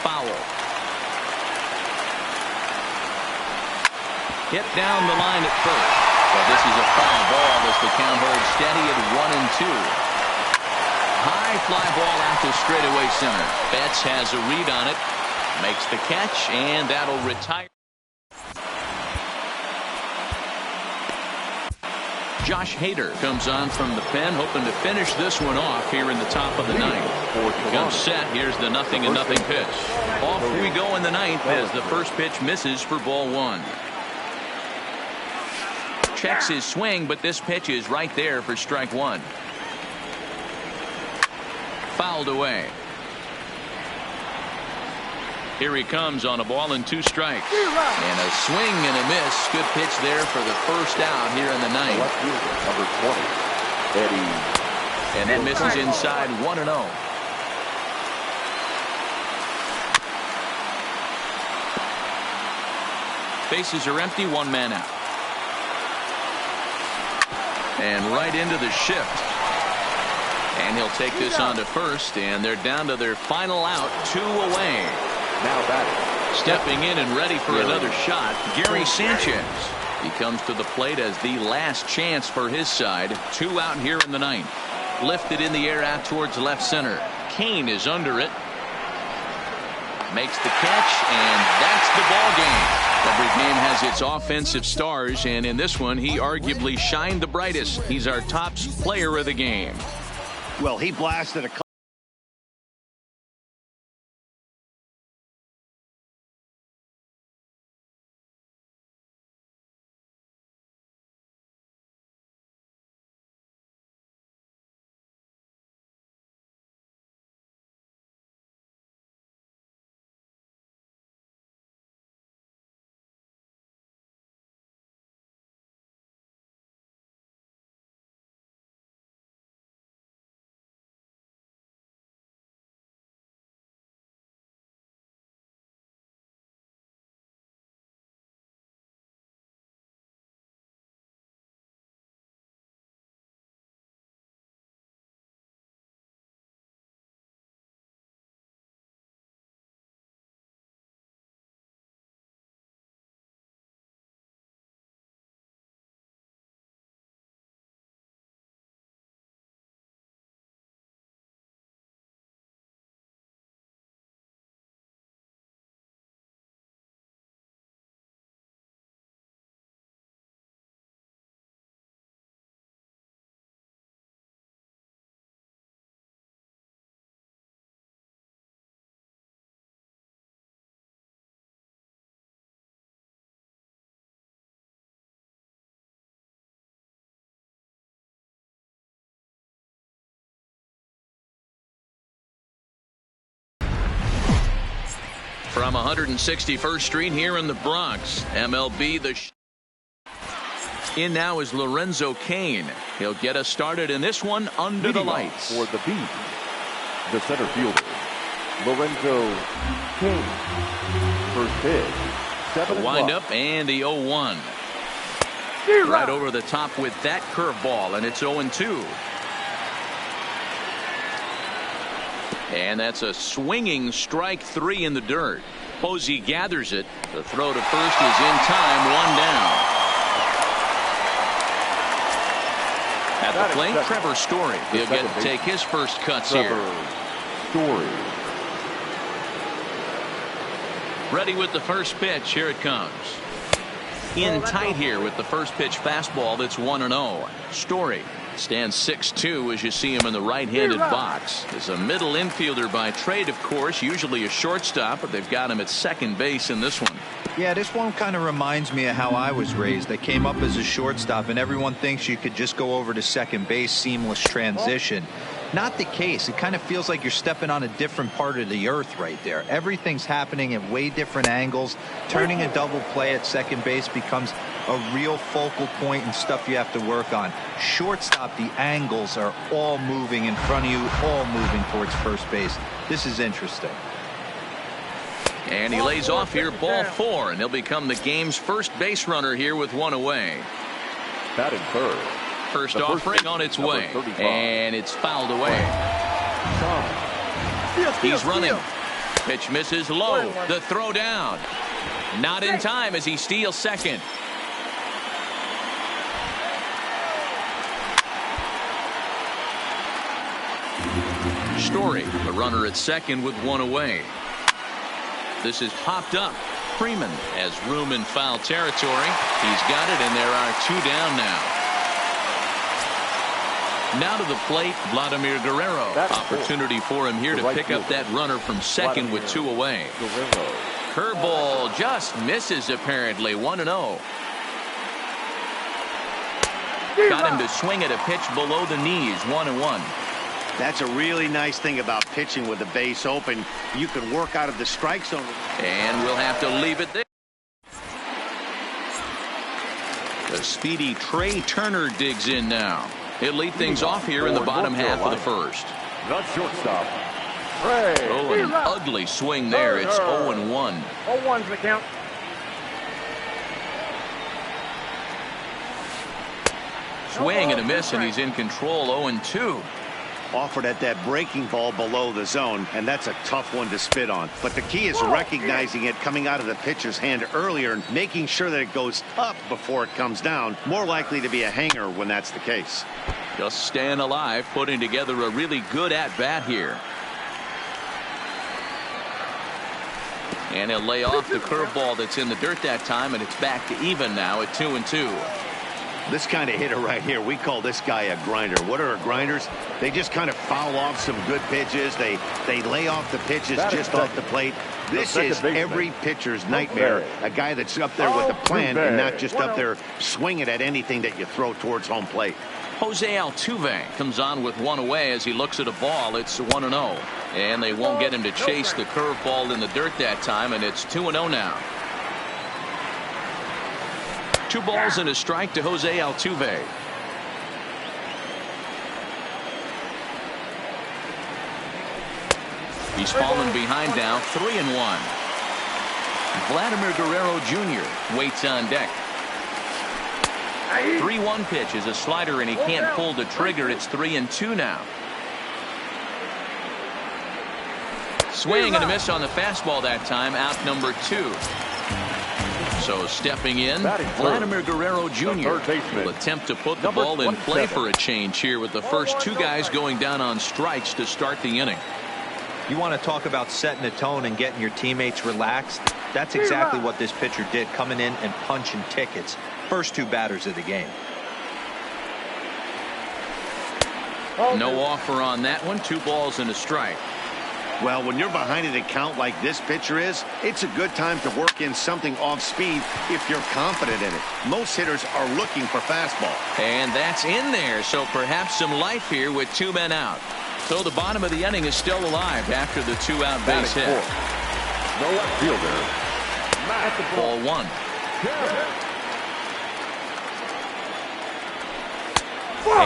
Foul. Hit down the line at first. But this is a foul ball as the count holds steady at 1-2. High fly ball out to straightaway center. Betts has a read on it. Makes the catch, and that'll retire. Josh Hader comes on from the pen, hoping to finish this one off here in the top of the ninth. Comes set. Here's the 0-0 pitch. Off we go in the ninth as the first pitch misses for ball 1. Checks his swing, but this pitch is right there for strike 1. Fouled away. Here he comes on a ball and 2 strikes. And a swing and a miss. Good pitch there for the first out here in the ninth. Number 20, Eddie. And that misses inside 1-0. Bases are empty, 1 man out. And right into the shift. And he'll take this on to first, and they're down to their final out, 2 away. Now batting. Stepping in and ready for another shot, Gary Sanchez. He comes to the plate as the last chance for his side. 2 out here in the ninth. Lifted in the air out towards left center. Kane is under it. Makes the catch, and that's the ball game. Every game has its offensive stars, and in this one, he arguably shined the brightest. He's our top player of the game. Well, he blasted a From 161st Street here in the Bronx, MLB, in now is Lorenzo Cain. He'll get us started in this one under the lights. For the Bees, the center fielder, Lorenzo Cain. First pitch, 7 Wind o'clock. up and the 0-1. Right over the top with that curveball, and it's 0-2. And that's a swinging strike 3 in the dirt. Posey gathers it. The throw to first is in time, 1 down. At the plate, Trevor Story. He'll get to take his first cuts here. Story. Ready with the first pitch. Here it comes. In tight here with the first pitch fastball that's 1-0. Story stands 6'2" as you see him in the right-handed box. Is a middle infielder by trade, of course, usually a shortstop, but they've got him at second base in this one. Yeah, this one kind of reminds me of how I was raised. I came up as a shortstop, and everyone thinks you could just go over to second base, seamless transition. Not the case. It kind of feels like you're stepping on a different part of the earth right there. Everything's happening at way different angles. Turning a double play at second base becomes a real focal point and stuff you have to work on. Shortstop, the angles are all moving in front of you, all moving towards first base. This is interesting. And he lays off here, ball 4, and he'll become the game's first base runner here with 1 away. Batting third. First offering on its way, and it's fouled away. He's running. Pitch misses low. The throw down. Not in time as he steals second. Story, the runner at second with 1 away. This is popped up. Freeman has room in foul territory. He's got it, and there are 2 down now. Now to the plate, Vladimir Guerrero. Opportunity for him here to pick up that runner from second with 2 away. Curveball just misses apparently. 1-0. Got him to swing at a pitch below the knees. 1-1. That's a really nice thing about pitching with the base open. You can work out of the strike zone. And we'll have to leave it there. The speedy Trey Turner digs in now. He'll lead things off here in the bottom half of the first. The shortstop, Trey. Oh, an ugly swing there. It's 0-1. 0-1's the count. Swing and a miss, and he's in control. 0-2. Offered at that breaking ball below the zone, and that's a tough one to spit on. But the key is recognizing it coming out of the pitcher's hand earlier and making sure that it goes up before it comes down. More likely to be a hanger when that's the case. Just staying alive, putting together a really good at-bat here. And he'll lay off the curveball that's in the dirt that time, and it's back to even now at 2-2. This kind of hitter right here, we call this guy a grinder. What are grinders? They just kind of foul off some good pitches. They lay off the pitches just off the plate. This is every pitcher's nightmare. A guy that's up there with a plan and not just up there swinging at anything that you throw towards home plate. Jose Altuve comes on with one away as he looks at a ball. It's 1-0. And they won't get him to chase the curveball in the dirt that time, and it's 2-0 now. 2 balls and a strike to Jose Altuve. He's fallen behind now, 3-1. Vladimir Guerrero Jr. waits on deck. 3-1 pitch is a slider, and he can't pull the trigger. It's 3-2 now. Swing and a miss on the fastball that time, out number 2. So stepping in, Vladimir Guerrero Jr. will attempt to put the ball in play for a change here with the first 2 guys going down on strikes to start the inning. You want to talk about setting a tone and getting your teammates relaxed? That's exactly what this pitcher did, coming in and punching tickets. First 2 batters of the game. No offer on that one. 2 balls and a strike. Well, when you're behind an account like this pitcher is, it's a good time to work in something off speed if you're confident in it. Most hitters are looking for fastball. And that's in there, so perhaps some life here with 2 men out. So the bottom of the inning is still alive after the 2-out base hit. No left fielder. Ball 1.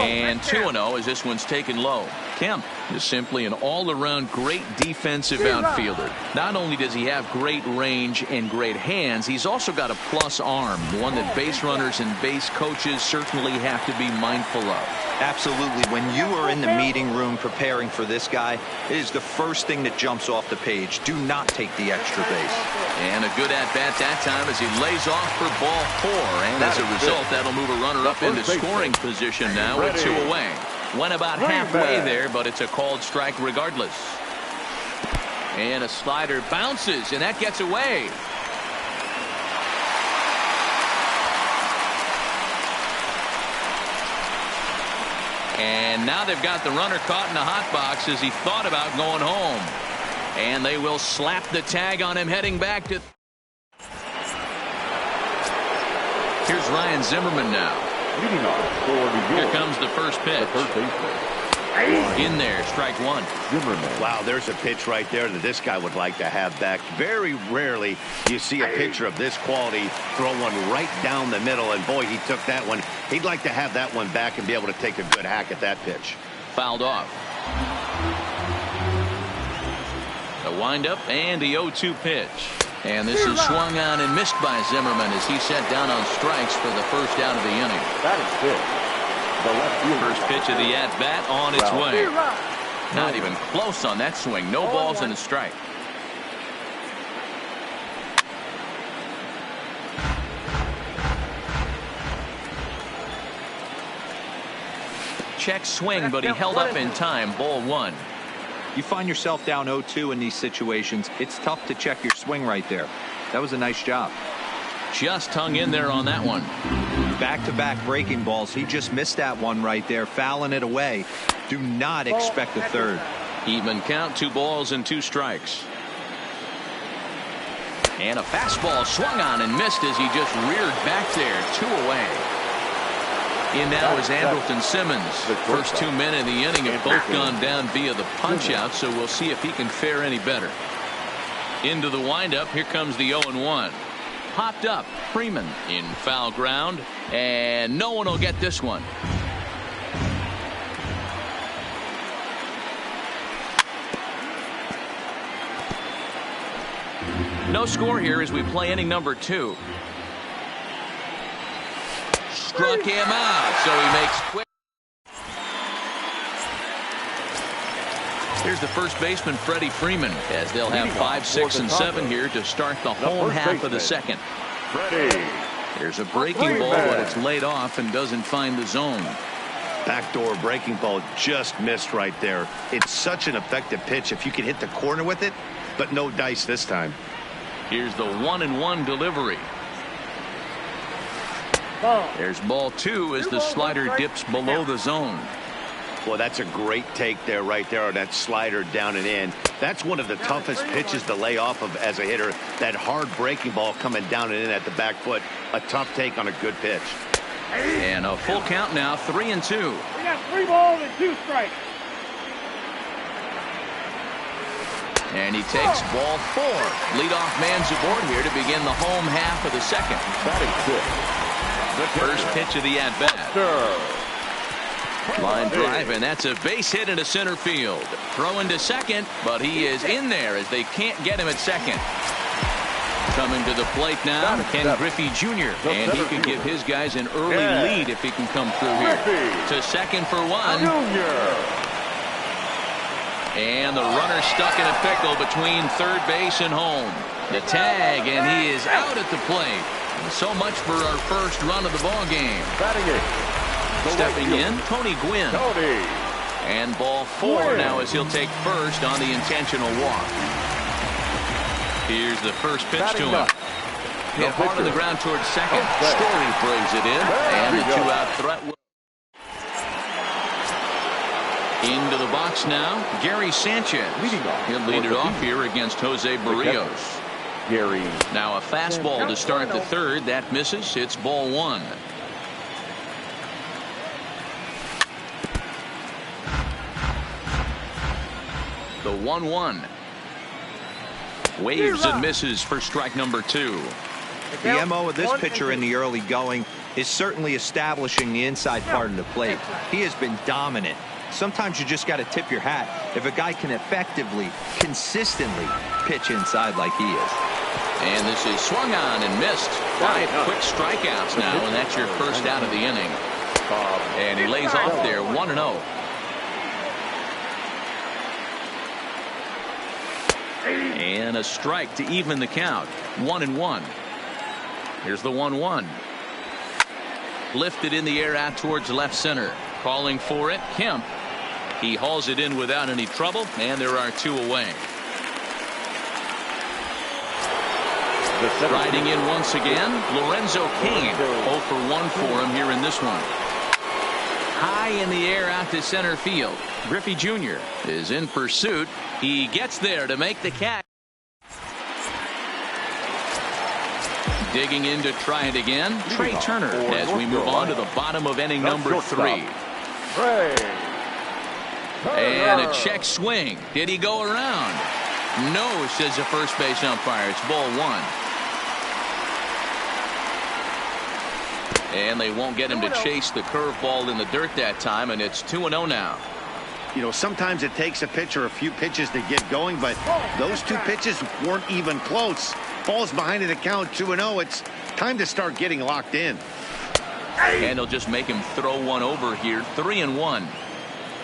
And 2-0 as this one's taken low. Kemp is simply an all-around great defensive outfielder. Not only does he have great range and great hands, he's also got a plus arm, one that base runners and base coaches certainly have to be mindful of. Absolutely. When you are in the meeting room preparing for this guy, it is the first thing that jumps off the page. Do not take the extra base. And a good at-bat that time as he lays off for ball 4. And as a result, that'll move a runner up into scoring position now with 2 away. Went about halfway there, but it's a called strike regardless. And a slider bounces, and that gets away. And now they've got the runner caught in the hot box as he thought about going home. And they will slap the tag on him heading back to... Here's Ryan Zimmerman now. Here comes the first pitch. In there, strike 1. Wow, there's a pitch right there that this guy would like to have back. Very rarely you see a pitcher of this quality throw one right down the middle, and boy, he took that one. He'd like to have that one back and be able to take a good hack at that pitch. Fouled off. The windup and the 0-2 pitch. And this is swung on and missed by Zimmerman as he set down on strikes for the first out of the inning. That is good. First pitch of the at-bat on its way. Not even close on that swing. No balls and a strike. Check swing, but he held up in time. Ball 1. You find yourself down 0-2 in these situations, it's tough to check your swing right there. That was a nice job. Just hung in there on that one. Back-to-back breaking balls. He just missed that one right there, fouling it away. Do not expect a third. Even count, 2 balls and 2 strikes. And a fastball swung on and missed as he just reared back there. 2 away. In now is Andrelton Simmons. First 2 men in the inning have both gone down via the punch-out, so we'll see if he can fare any better. Into the windup, here comes the 0-1. Popped up, Freeman in foul ground, and no one will get this one. No score here as we play inning number 2. Struck him out, so he makes quick. Here's the first baseman, Freddie Freeman, as they'll have 5, 6, and 7 here to start the home half of the second. There's a breaking ball, but it's laid off and doesn't find the zone. Backdoor breaking ball just missed right there. It's such an effective pitch if you can hit the corner with it, but no dice this time. Here's the 1-1 delivery. There's ball 2 as the slider dips below the zone. Well, that's a great take there, right there, on that slider down and in. That's one of the toughest pitches to lay off of as a hitter. That hard breaking ball coming down and in at the back foot. A tough take on a good pitch. And a full count now, 3-2. We got 3 balls and 2 strikes. And he takes ball 4. Leadoff man's aboard here to begin the home half of the second. Batting 6. First pitch of the at-bat. Line drive, and that's a base hit into center field. Throw into second, but he is in there as they can't get him at second. Coming to the plate now, Ken Griffey Jr. And he could give his guys an early lead if he can come through here. To second for 1. And the runner stuck in a pickle between third base and home. The tag, and he is out at the plate. So much for our first run of the ball game. Stepping in, Tony Gwynn. And ball 4 now as he'll take first on the intentional walk. Here's the first pitch to him. Hit hard on the ground towards second. Story brings it in, and the 2-out threat. Into the box now, Gary Sanchez. He'll lead it off here against Jose Barrios. Now a fastball to start the third. That misses. It's ball 1. The 1-1. Waves and misses for strike number 2. The MO of this pitcher in the early going is certainly establishing the inside part of the plate. He has been dominant. Sometimes you just got to tip your hat if a guy can effectively, consistently pitch inside like he is. And this is swung on and missed. 5 quick strikeouts now, and that's your first out of the inning. And he lays off there, 1-0. And a strike to even the count. 1-1. Here's the 1-1. Lifted in the air out towards left center. Calling for it, Kemp. He hauls it in without any trouble, and there are 2 away. Riding in once again, Lorenzo Cain. 0 for 1 for him here in this one. High in the air out to center field. Griffey Jr. is in pursuit. He gets there to make the catch. Digging in to try it again, Trey Turner, as we move on to the bottom of inning number 3. And a check swing. Did he go around? No, says the first base umpire. It's ball 1. And they won't get him to chase the curveball in the dirt that time, and it's 2-0 now. You know, sometimes it takes a pitcher a few pitches to get going, but those 2 pitches weren't even close. Falls behind in the count, 2-0. It's time to start getting locked in. And he'll just make him throw one over here. 3-1.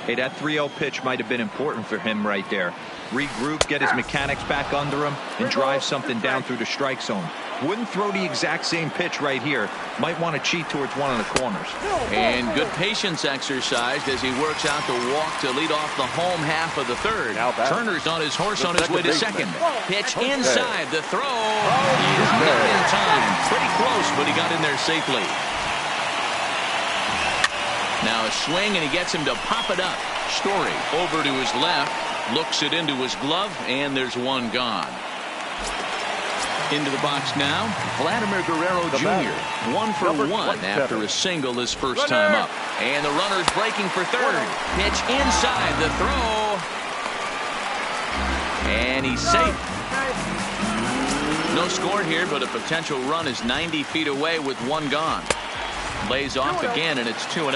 Hey, that 3-0 pitch might have been important for him right there. Regroup, get his mechanics back under him, and drive something down through the strike zone. Wouldn't throw the exact same pitch right here. Might want to cheat towards one of the corners. And good patience exercised as he works out the walk to lead off the home half of the third. Turner's on his horse on his way to second. Pitch inside the throw. He's not in time. Pretty close, but he got in there safely. Now a swing, and he gets him to pop it up. Story over to his left. Looks it into his glove, and there's one gone. Into the box now, Vladimir Guerrero Jr. 1 for 1 after a single his first time up. And the runner's breaking for third. Pitch inside the throw. And he's safe. No score here, but a potential run is 90 feet away with 1 gone. Lays off again, and it's 2-0.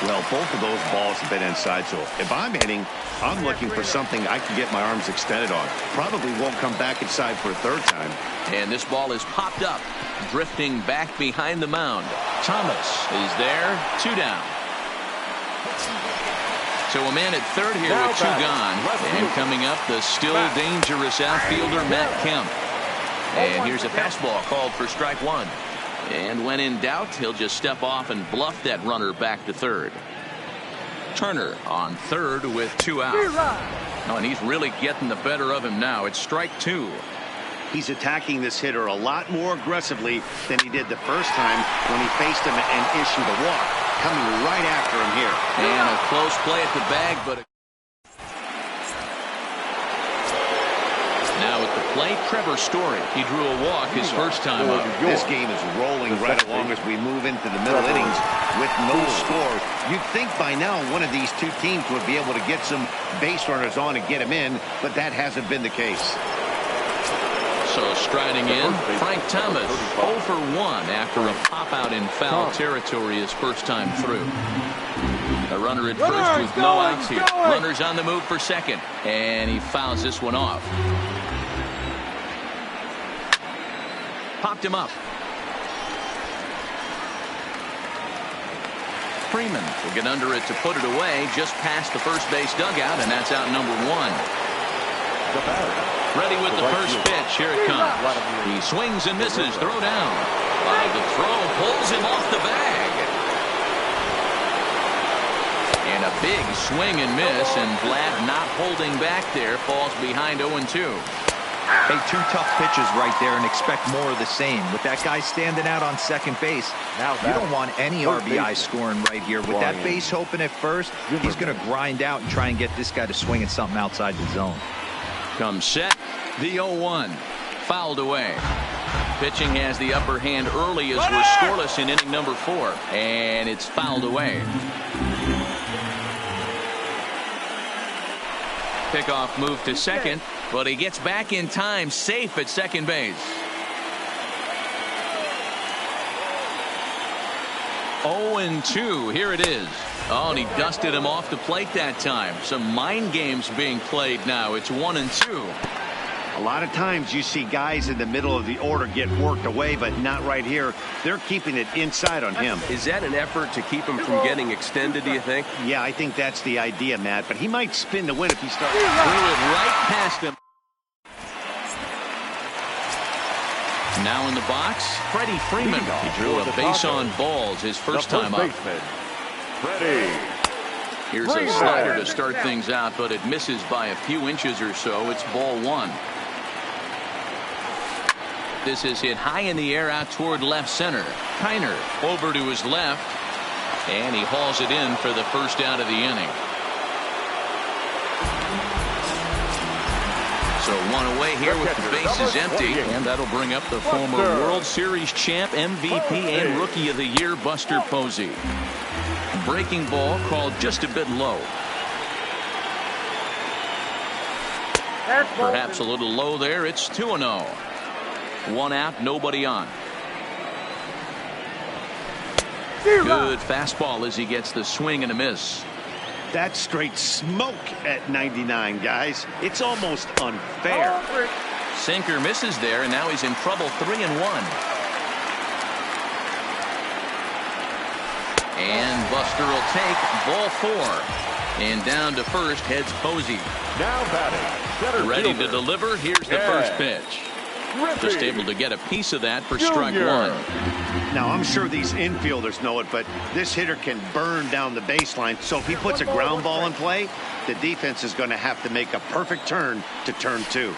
Well, both of those balls have been inside, so if I'm hitting, I'm looking for something I can get my arms extended on. Probably won't come back inside for a third time. And this ball is popped up, drifting back behind the mound. Thomas is there, 2 down. So a man at third here with 2 gone. And coming up, the still dangerous outfielder, Matt Kemp. And here's a fastball called for strike 1. And when in doubt, he'll just step off and bluff that runner back to third. Turner on third with 2 outs. Oh, and he's really getting the better of him now. It's strike 2. He's attacking this hitter a lot more aggressively than he did the first time when he faced him and issued a walk. Coming right after him here. And a close play at the bag, but now at the plate, Trevor Story. He drew a walk his first time up. This game is rolling right along as we move into the middle innings with no score. You'd think by now one of these two teams would be able to get some base runners on and get them in, but that hasn't been the case. So striding in, Frank Thomas, 0 for 1 after a pop-out in foul territory his first time through. A runner at first with no outs here. Runners on the move for second, and he fouls this one off. Popped him up. Freeman will get under it to put it away just past the first base dugout, and that's out number 1. Ready with the first pitch. Here it comes. He swings and misses. Throw down. The throw pulls him off the bag. And a big swing and miss, and Vlad not holding back there. Falls behind 0-2. Hey, 2 tough pitches right there, and expect more of the same. With that guy standing out on second base, you don't want any RBI scoring right here. With that base open at first, he's going to grind out and try and get this guy to swing at something outside the zone. Comes set. The 0-1. Fouled away. Pitching has the upper hand early as we're scoreless in inning number 4. And it's fouled away. Pickoff move to second, but he gets back in time, safe at second base. 0-2. Here it is. Oh, and he dusted him off the plate that time. Some mind games being played now. It's 1-2. A lot of times you see guys in the middle of the order get worked away, but not right here. They're keeping it inside on him. Is that an effort to keep him from getting extended, do you think? Yeah, I think that's the idea, Matt. But he might spin to win if he starts. Threw it right past him. Now in the box, Freddie Freeman. He drew a base on balls his first time up. Here's a slider to start things out, but it misses by a few inches or so. It's ball 1. This is hit high in the air out toward left center. Kiner over to his left, and he hauls it in for the first out of the inning. So 1 away here with the bases empty, and that'll bring up the former World Series champ, MVP, and Rookie of the Year, Buster Posey. Breaking ball called just a bit low. Perhaps a little low there. It's 2-0. 1 out, nobody on. Good fastball as he gets the swing and a miss. That's straight smoke at 99, guys. It's almost unfair. Sinker misses there, and now he's in trouble. 3-1. And Buster will take ball 4. And down to first heads Posey. Now batting. Ready to deliver. Here's the first pitch. Just able to get a piece of that for strike 1. Now, I'm sure these infielders know it, but this hitter can burn down the baseline. So if he puts a ground ball in play, the defense is going to have to make a perfect turn to turn 2.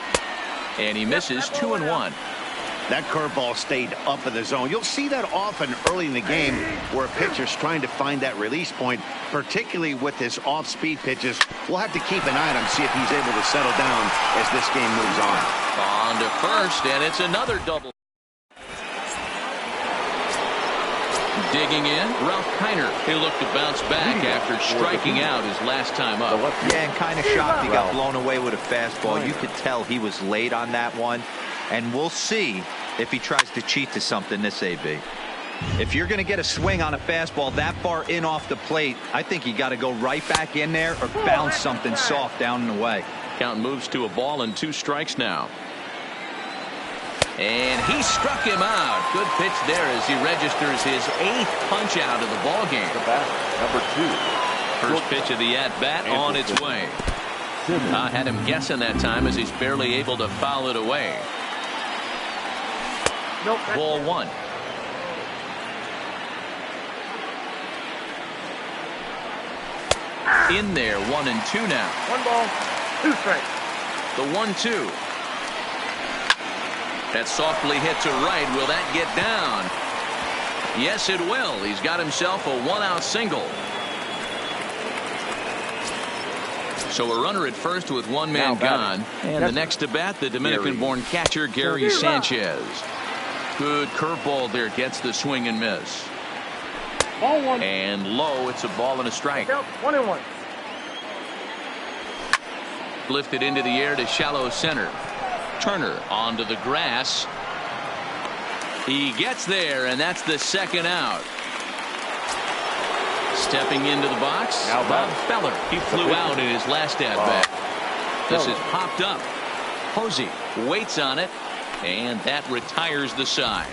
And he misses 2-1. That curveball stayed up in the zone. You'll see that often early in the game where a pitcher's trying to find that release point, particularly with his off-speed pitches. We'll have to keep an eye on him, see if he's able to settle down as this game moves on. On to first, and it's another double. Digging in, Ralph Kiner. He looked to bounce back after striking out his last time up. Yeah, and kind of shocked he got blown away with a fastball. You could tell he was late on that one. And we'll see if he tries to cheat to something this AB. If you're going to get a swing on a fastball that far in off the plate, I think you got to go right back in there or bounce something soft down and away. Count moves to a ball and 2 strikes now. And he struck him out. Good pitch there as he registers his 8th punch out of the ball game. Number 2. First pitch of the at-bat on its way. I had him guessing that time as he's barely able to foul it away. Ball 1. In there, 1-2 now. 1 ball, 2 strikes. The 1-2. That's softly hit to right. Will that get down? Yes, it will. He's got himself a one-out single. So a runner at first with one man gone. And the next to bat, the Dominican-born catcher, Gary Sanchez. Good curveball there. Gets the swing and miss. Ball one. And low. It's a ball and a strike. 1-1. Lifted into the air to shallow center. Turner onto the grass. He gets there, and that's the second out. Stepping into the box, Bob Feller. He flew out in his last at-bat. This is popped up. Posey waits on it, and that retires the side.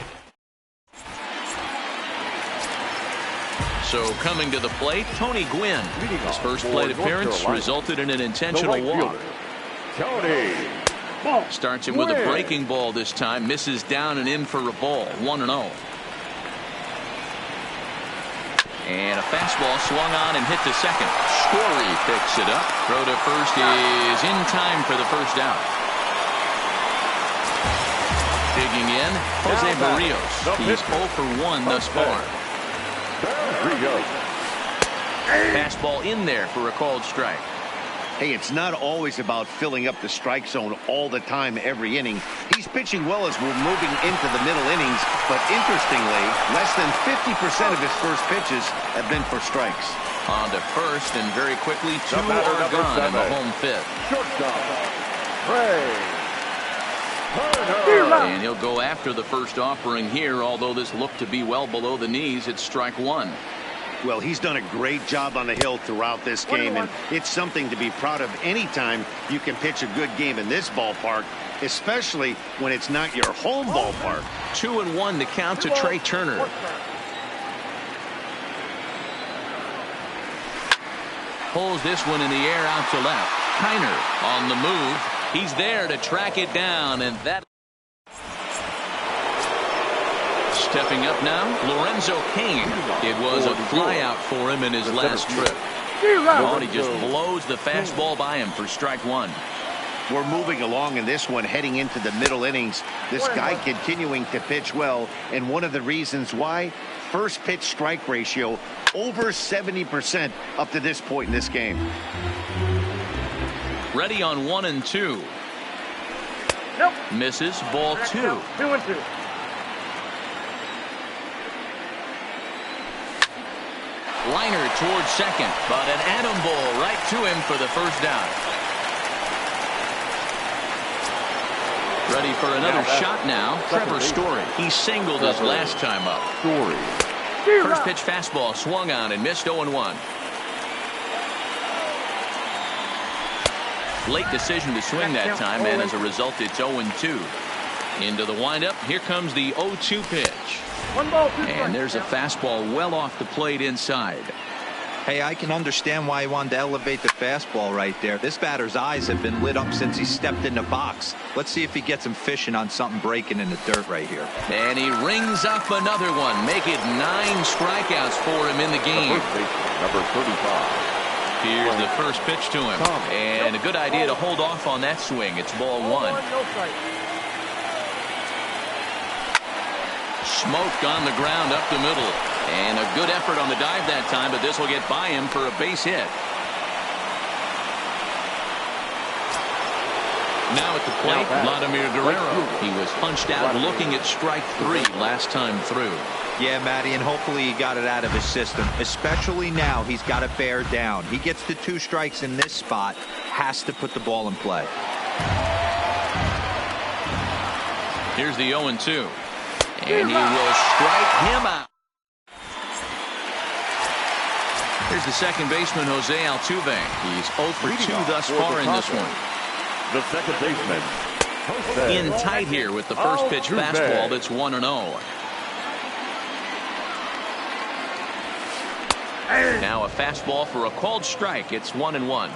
So coming to the plate, Tony Gwynn. His first plate appearance resulted in an intentional walk. Tony. Starts him with a breaking ball this time. Misses down and in for a ball. 1-0. And a fastball swung on and hit to second. Story picks it up. Throw to first is in time for the first out. Digging in, Jose Barrios. He's 0 for 1 thus far. Fastball in there for a called strike. Hey, it's not always about filling up the strike zone all the time every inning. He's pitching well as we're moving into the middle innings, but interestingly, less than 50% of his first pitches have been for strikes. On to first, and very quickly, two are gone in the home fifth. And he'll go after the first offering here, although this looked to be well below the knees. It's strike one. Well, he's done a great job on the hill throughout this game, and it's something to be proud of anytime you can pitch a good game in this ballpark, especially when it's not your home ballpark. 2-1 to count to Trey Turner. Pulls this one in the air out to left. Kiner on the move. He's there to track it down, and that. Stepping up now, Lorenzo Cain. It was a flyout for him in his last trip. Oh, he just blows the fastball by him for strike one. We're moving along in this one, heading into the middle innings. This guy continuing to pitch well, and one of the reasons why, first pitch strike ratio over 70% up to this point in this game. Ready on 1-2. Nope. Misses. Ball 2. 2-2. Liner towards second, but an atom ball right to him for the first down. Ready for another shot now. Trevor Story. He singled his last time up. First pitch fastball swung on and missed. 0-1. Late decision to swing that time, and as a result, it's 0-2. Into the windup. Here comes the 0-2 pitch. And there's a fastball well off the plate inside. Hey, I can understand why he wanted to elevate the fastball right there. This batter's eyes have been lit up since he stepped in the box. Let's see if he gets him fishing on something breaking in the dirt right here. And he rings up another one. Make it 9 strikeouts for him in the game. Number 35. Here's the first pitch to him. And a good idea to hold off on that swing. It's ball 1. Smoked on the ground up the middle. And a good effort on the dive that time, but this will get by him for a base hit. Now at the plate, Vladimir Guerrero. He was punched out looking at strike 3 last time through. Yeah, Matty, and hopefully he got it out of his system. Especially now, he's got to bear down. He gets the 2 strikes in this spot, has to put the ball in play. Here's the 0-2. And he will strike him out. Here's the second baseman, Jose Altuve. He's 0 for 2 thus far in this one. The second baseman, Jose In tight here with the first pitch fastball that's 1-0. Now a fastball for a called strike. It's 1-1.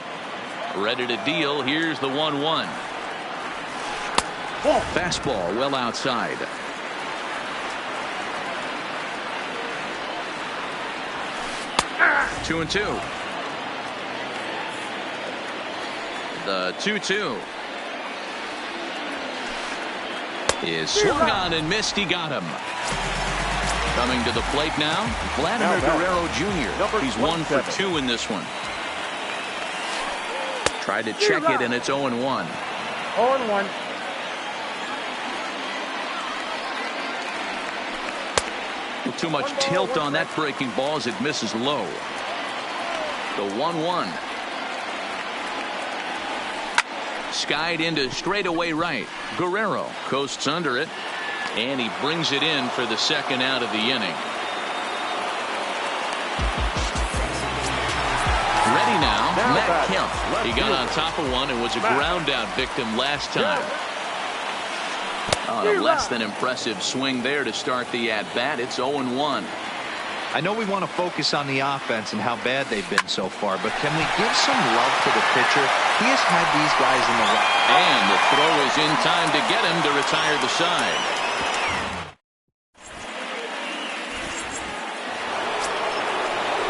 Ready to deal. Here's the 1-1. Fastball well outside. Two and 2. The 2-2. is swung on and missed. He got him. Coming to the plate now, Vladimir Guerrero Jr. He's 1 for 2 in this one. Tried to check it, and it's 0-1. 0-1. Too much tilt on that breaking ball as it misses low. The 1-1. Skied into straightaway right. Guerrero coasts under it, and he brings it in for the second out of the inning. Ready now, Napjcjd. He got on top of one and was a ground out victim last time. On a less than impressive swing there to start the at bat. It's 0-1. I know we want to focus on the offense and how bad they've been so far, but can we give some love to the pitcher? He has had these guys in the run. And the throw is in time to get him to retire the side.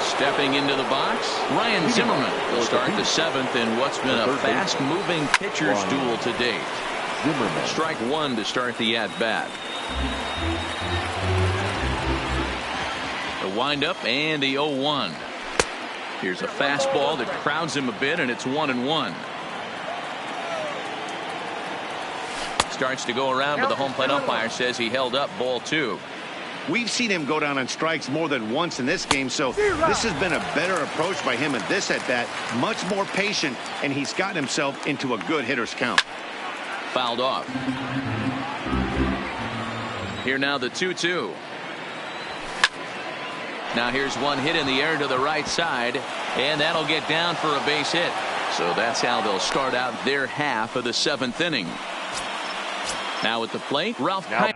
Stepping into the box, Ryan Zimmerman will start the 7th in what's been a fast-moving pitcher's duel to date. Strike 1 to start the at-bat. The windup and the 0-1. Here's a fastball that crowds him a bit, and it's 1-1. Starts to go around, but the home plate umpire says he held up ball 2. We've seen him go down on strikes more than once in this game, so this has been a better approach by him in this at-bat. Much more patient, and he's gotten himself into a good hitter's count. Fouled off. Here now the 2-2. Now here's one hit in the air to the right side, and that'll get down for a base hit. So that's how they'll start out their half of the 7th inning. Now at the plate, Ralph Kiner.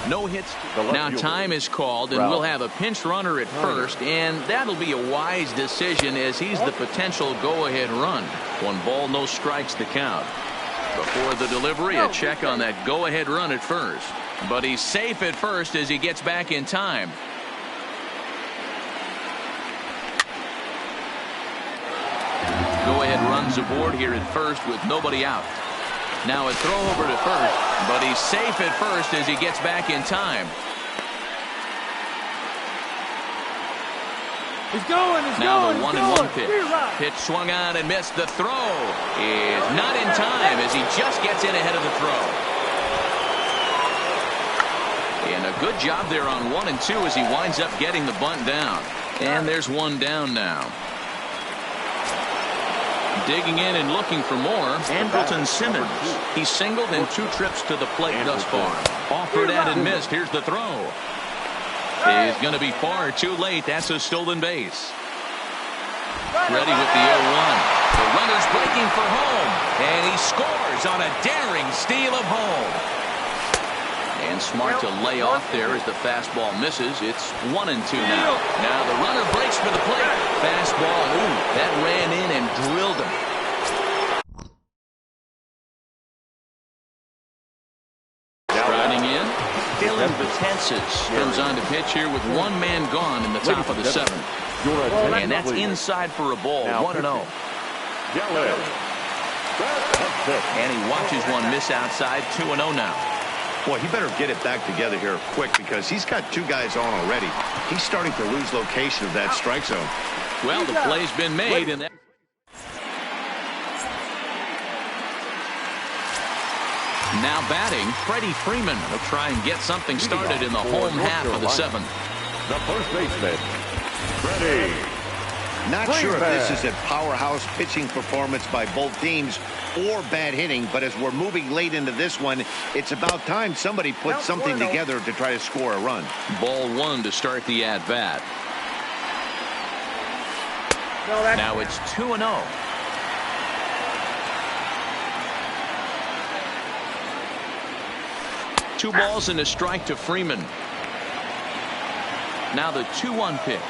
No hits. Now time is called, and we'll have a pinch runner at first, and that'll be a wise decision as he's the potential go-ahead run. 1 ball, no strikes the count. Before the delivery, a check on that go-ahead run at first. But he's safe at first as he gets back in time. Go-ahead runs aboard here at first with nobody out. Now a throw over to first, but he's safe at first as he gets back in time. He's going. Now the 1-1 pitch. Pitch swung on and missed. The throw is not in time as he just gets in ahead of the throw. And a good job there on 1 and 2 as he winds up getting the bunt down. And there's 1 down now. Digging in and looking for more, Andrelton Simmons. He's singled in 2 trips to the plate thus far. Offered at and missed. Here's the throw. Is going to be far too late. That's a stolen base. Ready with the 0-1. The runner's breaking for home, and he scores on a daring steal of home. And smart to lay off there as the fastball misses. It's 1-2 now. Now the runner breaks for the plate. Fastball, ooh, that ran in and drilled him. Riding in, Dylan Betances comes on to pitch here with 1 man gone in the top of the 7th. And that's inside for a ball, 1-0. And he watches one miss outside, 2-0 now. Boy, he better get it back together here quick because he's got 2 guys on already. He's starting to lose location of that strike zone. Well, the play's been made. And now batting, Freddie Freeman will try and get something started in the home half of the 7th. The first baseman, Freddie. Not sure if this is a powerhouse pitching performance by both teams or bad hitting, but as we're moving late into this one, it's about time somebody puts something together to try to score a run. Ball 1 to start the at-bat. Now it's 2-0. Two balls and a strike to Freeman. Now the 2-1 pitch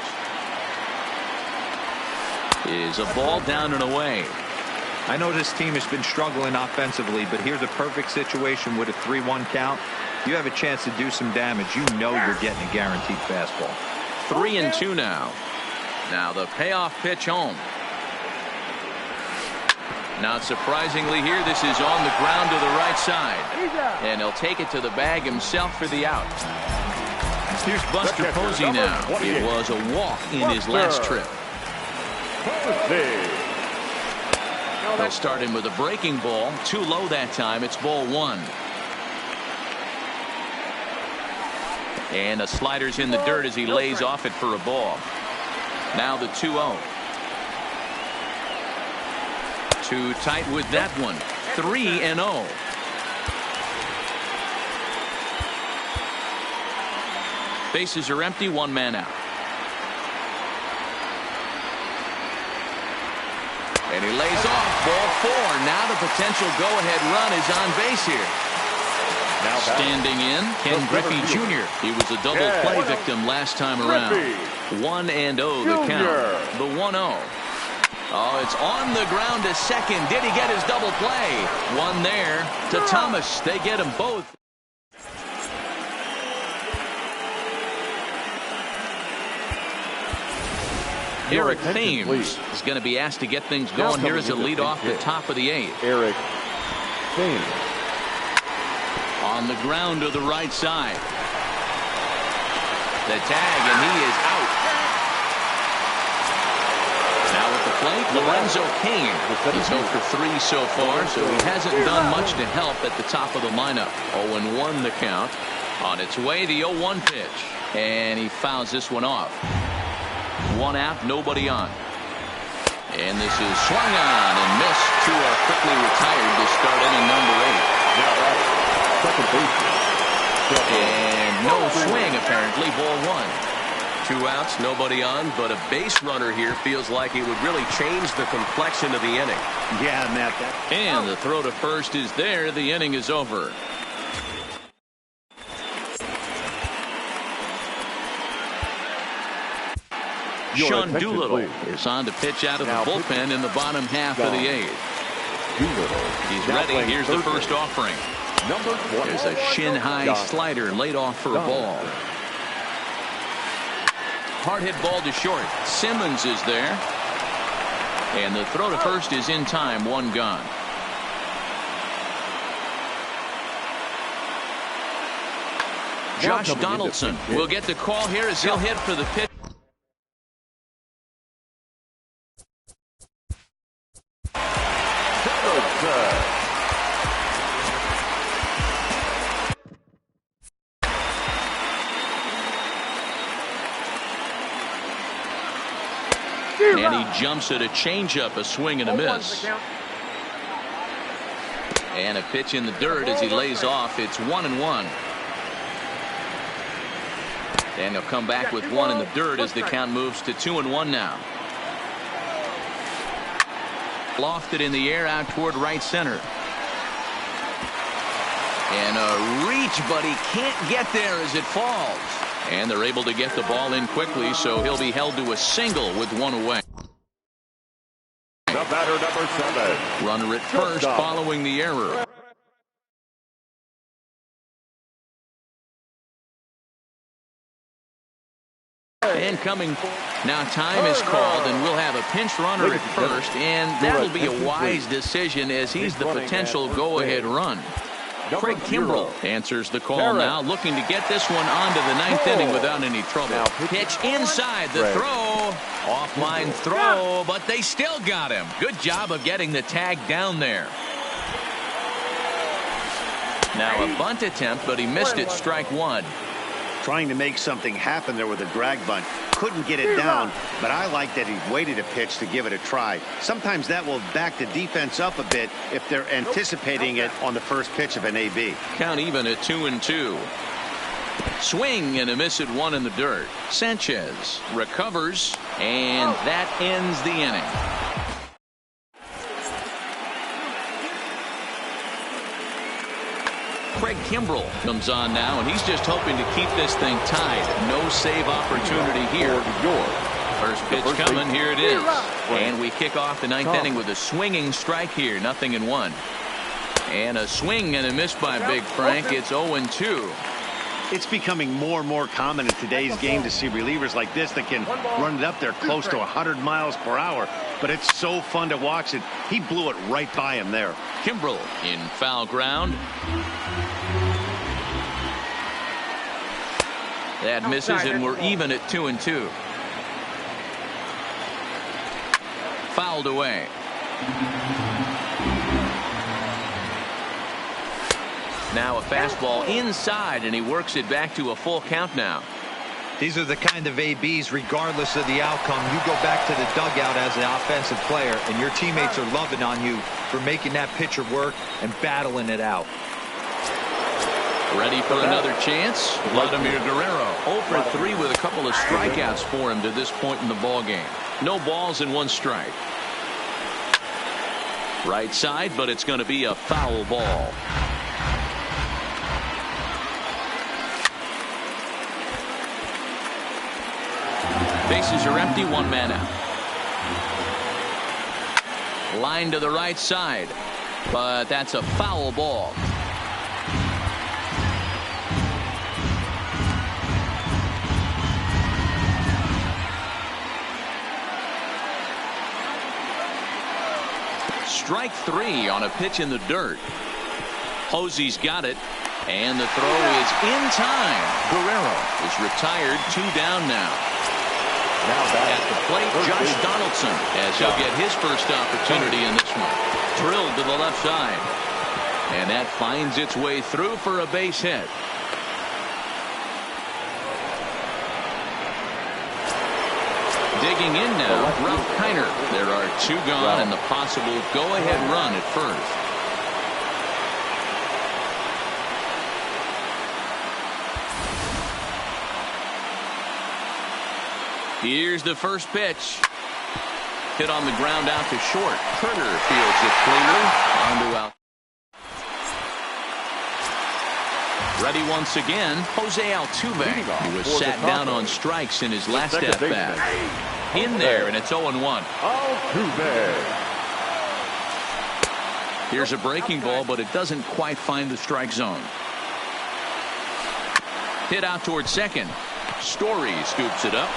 is a ball down and away. I know this team has been struggling offensively, but here's a perfect situation with a 3-1 count. You have a chance to do some damage. You know you're getting a guaranteed fastball. 3-2 now. Now the payoff pitch home. Not surprisingly here, this is on the ground to the right side. And he'll take it to the bag himself for the out. Here's Buster Posey now. It was a walk in his last trip. They'll start him with a breaking ball. Too low that time. It's ball 1. And the slider's in the dirt as he lays off it for a ball. Now the 2-0. Too tight with that one. 3-0. Bases are empty. 1 man out. And he lays off. Ball 4. Now the potential go-ahead run is on base here. Now standing in, Ken Griffey Jr. He was a double play victim last time around. 1-0 the count. The 1-0. Oh, it's on the ground to second. Did he get his double play? One there to Thomas. They get them both. Eric Thames is going to be asked to get things going here as a lead off the top of the 8th. Eric Thames. On the ground to the right side. The tag, and he is out. Now at the plate, Lorenzo Cain. He's 0 for 3 so far, so he hasn't done much to help at the top of the lineup. 0-1 the count. On its way, the 0-1 pitch. And he fouls this one off. 1 out, nobody on. And this is swung on and missed. 2 are quickly retired to start inning number 8. Now that's second baseman. And no swing, apparently. Ball 1. 2 outs, nobody on, but a base runner here feels like it would really change the complexion of the inning. Yeah, Matt. And the throw to first is there. The inning is over. Sean Doolittle is on to pitch out of the bullpen in the bottom half of the 8th. He's ready. Here's the first offering. There's a shin-high slider laid off for a ball. Hard hit ball to short. Simmons is there. And the throw to first is in time. 1 gone. Josh Donaldson will get the call here as he'll hit for the pitch. And he jumps at a changeup, a swing and a miss. And a pitch in the dirt as he lays off. It's 1-1. And he'll come back with 1 in the dirt as the count moves to 2-1 now. Lofted in the air out toward right center. And a reach, but he can't get there as it falls. And they're able to get the ball in quickly, so he'll be held to a single with 1 away. The batter, number 7. Runner at first following the error. And coming now, time is called, and we'll have a pinch runner at first, and that'll be a wise decision as he's the potential go-ahead run. Craig Kimbrell answers the call now, looking to get this one onto the 9th inning without any trouble. Pitch inside, the throw, offline throw, but they still got him. Good job of getting the tag down there. Now a bunt attempt, but he missed it. Strike 1. Trying to make something happen there with a drag bunt. Couldn't get it down, but I like that he waited a pitch to give it a try. Sometimes that will back the defense up a bit if they're anticipating it on the first pitch of an AB. Count even at 2-2. Swing and a miss at 1 in the dirt. Sanchez recovers, and that ends the inning. Craig Kimbrell comes on now, and he's just hoping to keep this thing tied. No save opportunity here. First pitch coming. Here it is. And we kick off the ninth inning with a swinging strike here. 0-1. And a swing and a miss by Big Frank. It's 0-2. It's becoming more and more common in today's game to see relievers like this that can run it up there close to 100 miles per hour. But it's so fun to watch it. He blew it right by him there. Kimbrel in foul ground. That misses, and we're even at 2-2. Fouled away. Now a fastball inside, and he works it back to a full count now. These are the kind of ABs, regardless of the outcome. You go back to the dugout as an offensive player, and your teammates are loving on you for making that pitcher work and battling it out. Ready for another chance? Vladimir Guerrero 0 for 3 with a couple of strikeouts for him to this point in the ball game. No balls and 1 strike. Right side, but it's going to be a foul ball. Bases are empty, 1 man out. Line to the right side, but that's a foul ball. Strike 3 on a pitch in the dirt. Posey's got it, and the throw is in time. Guerrero is retired, 2 down now. At the plate, Josh Donaldson, as he'll get his first opportunity in this one. Drilled to the left side. And that finds its way through for a base hit. Digging in now, Ralph Kiner. There are 2 gone and the possible go-ahead run at first. Here's the first pitch. Hit on the ground out to short. Turner fields it cleanly. On to out. Ready once again, Jose Altuve, who was sat down on strikes in his last at-bat. In there, and it's 0-1. Altuve. Here's a breaking ball, but it doesn't quite find the strike zone. Hit out towards second. Story scoops it up.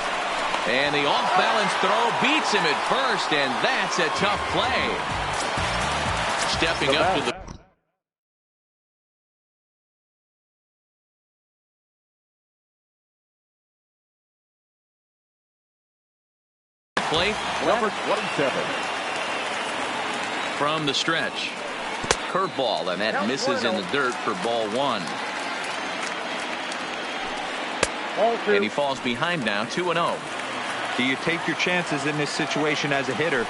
And the off-balance throw beats him at first, and that's a tough play. Stepping up to the plate. Number 27. From the stretch. Curveball, and that misses in the dirt for ball 1. And he falls behind now, 2-0. Do you take your chances in this situation as a hitter,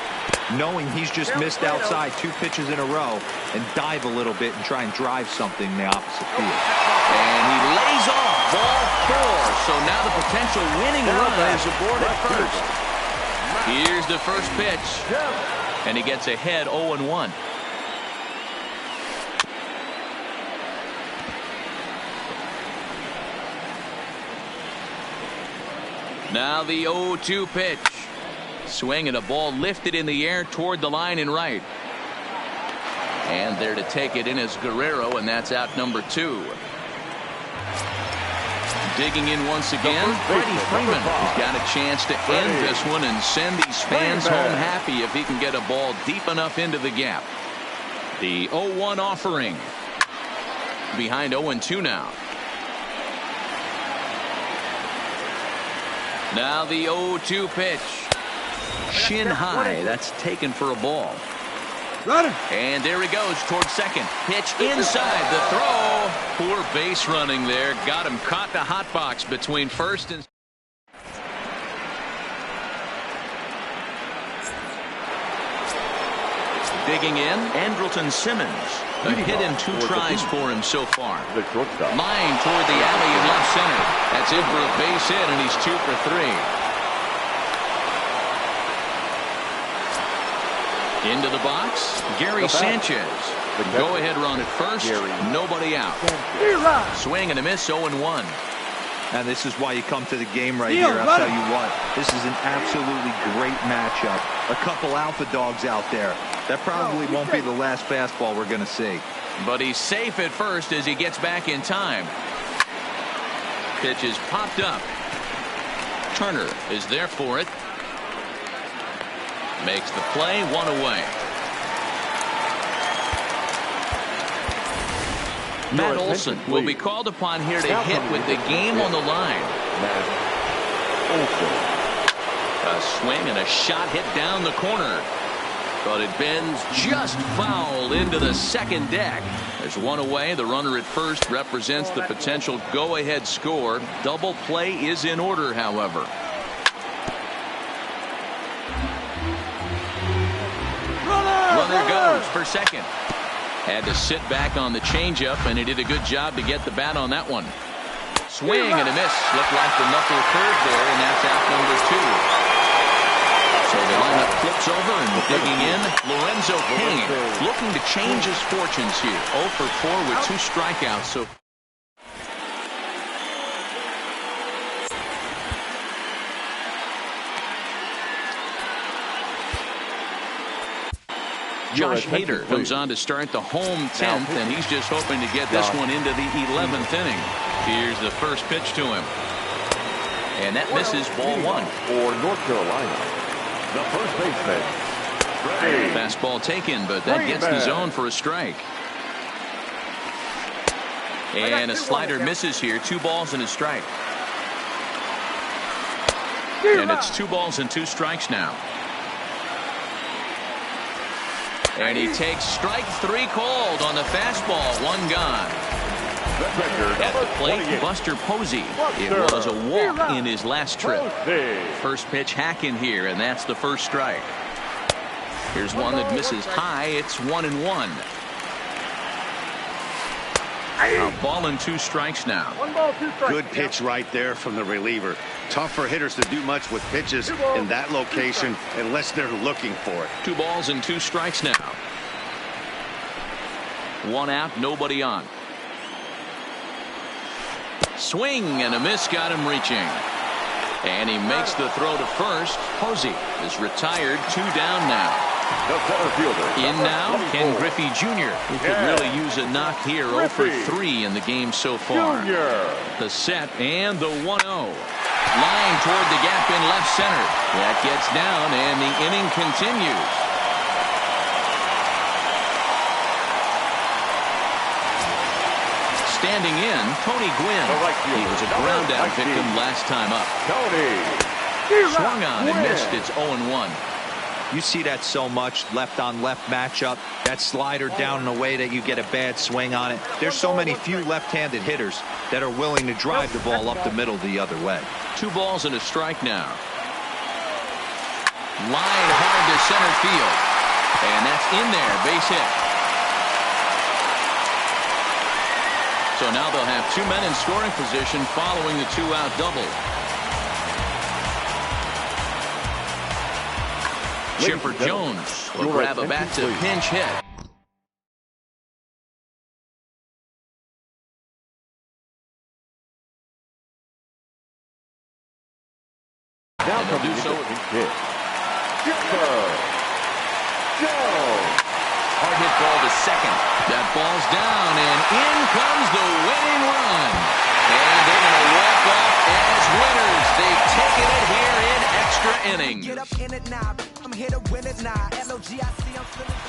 knowing he's just missed outside 2 pitches in a row, and dive a little bit and try and drive something in the opposite field? And he lays off ball 4. So now the potential winning run is aboard at first. Here's the first pitch. And he gets ahead 0-1. Now the 0-2 pitch. Swing and a ball lifted in the air toward the line and right. And there to take it in is Guerrero, and that's out number 2. Digging in once again, Freddie Freeman has got a chance to end this one and send these fans home happy if he can get a ball deep enough into the gap. The 0-1 offering. Behind 0-2 now. Now the 0-2 pitch. Shin high. That's taken for a ball. And there he goes towards second. Pitch inside the throw. Poor base running there. Got him caught the hot box between first and digging in. Andrelton Simmons. A hit in 2 tries for him so far. Line toward the alley in left center. That's it for a base hit, and he's 2 for 3. Into the box, Gary Sanchez. Go-ahead run at first, nobody out. Swing and a miss, 0-1. And this is why you come to the game right here. I'll tell you what, this is an absolutely great matchup. A couple alpha dogs out there. That probably won't be the last fastball we're going to see. But he's safe at first as he gets back in time. Pitch is popped up. Turner is there for it. Makes the play, one away. Matt Olson will be called upon here to hit with the game on the line. A swing and a shot hit down the corner. But it bends just foul into the second deck. There's one away. The runner at first represents the potential go-ahead score. Double play is in order, however. Runner goes for second. Had to sit back on the changeup, and he did a good job to get the bat on that one. Swing and a miss. Looked like the knuckle curve there, and that's out number 2. So the lineup flips over and digging in. Lorenzo Cain looking to change his fortunes here. 0 for 4 with 2 strikeouts. So Josh Hader comes on to start the home 10th, and he's just hoping to get this one into the 11th inning. Here's the first pitch to him. And that misses, ball 1. For North Carolina, the first baseman. Fastball taken, but that gets the zone for a strike. And a slider misses here. 2 balls and a strike. And it's 2 balls and 2 strikes now. And he takes strike 3 called on the fastball. 1 gone. At the plate, Buster Posey. It was a walk in his last trip. First pitch hack in here, and that's the first strike. Here's one that misses high. It's 1-1. A ball and 2 strikes now. 1 ball, 2 strikes. Good pitch right there from the reliever. Tough for hitters to do much with pitches in that location unless they're looking for it. 2 balls and 2 strikes now. 1 out, nobody on. Swing and a miss got him reaching. And he makes the throw to first. Posey is retired. 2 down now. The center fielder. In now, Ken Griffey Jr., who could really use a knock here. 0 for 3 in the game so far. The set and the 1-0. Line toward the gap in left center. That gets down, and the inning continues. Standing in, Tony Gwynn. He was a ground-out victim last time up. Swung on and missed. It's 0-1. You see that so much, left-on-left matchup. That slider down in a way that you get a bad swing on it. There's so many few left-handed hitters that are willing to drive the ball up the middle the other way. 2 balls and a strike now. Line hard to center field. And that's in there, base hit. So now they'll have 2 men in scoring position following the 2-out double. Chipper Jones will grab a bat to pinch hit. And they'll do so with Chipper Jones. hard hit ball to second. That ball's down, and in comes the winning run. And they're going to walk off as winners. They've taken it here in extra innings. Get up in it now. I'm here to win it now. LOGIC, I'm feeling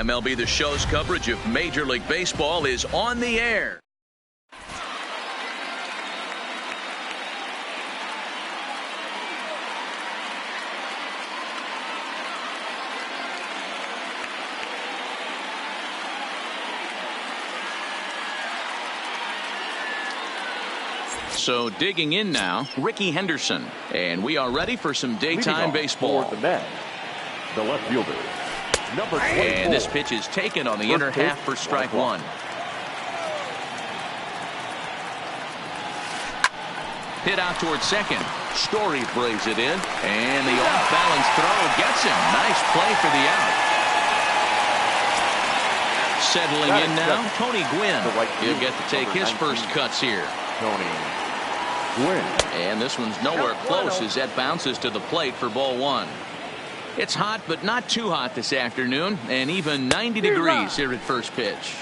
MLB The Show's coverage of Major League Baseball is on the air. So digging in now, Ricky Henderson. And we are ready for some daytime baseball. For the net, the left fielder, number 24. And this pitch is taken on the inner half for strike one. Hit out towards second. Story brings it in. And the off-balance throw gets him. Nice play for the out. Settling in now, Tony Gwynn. He'll get to take his first cuts here. Tony Gwynn. And this one's nowhere close as that bounces to the plate for ball one. It's hot, but not too hot this afternoon, and even 90 degrees here at first pitch.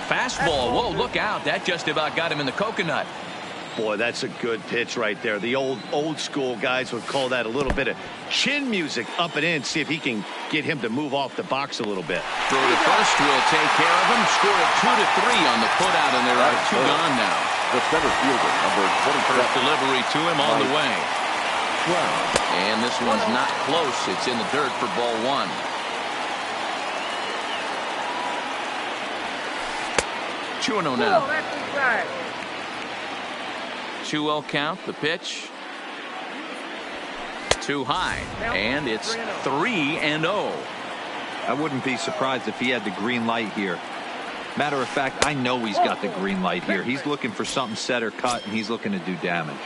Fastball. Whoa, look out. That just about got him in the coconut. Boy, that's a good pitch right there. The old school guys would call that a little bit of chin music up and in. See if he can get him to move off the box a little bit. Throw to first will take care of him. Score a 2-3 on the putout, and there are two gone now. The center fielder, number 27. First delivery to him on the way. And this one's not close. It's in the dirt for ball one. 2-0 now. 2-0 count. The pitch. Too high. And it's 3-0. I wouldn't be surprised if he had the green light here. Matter of fact, I know he's got the green light here. He's looking for something set or cut, and he's looking to do damage.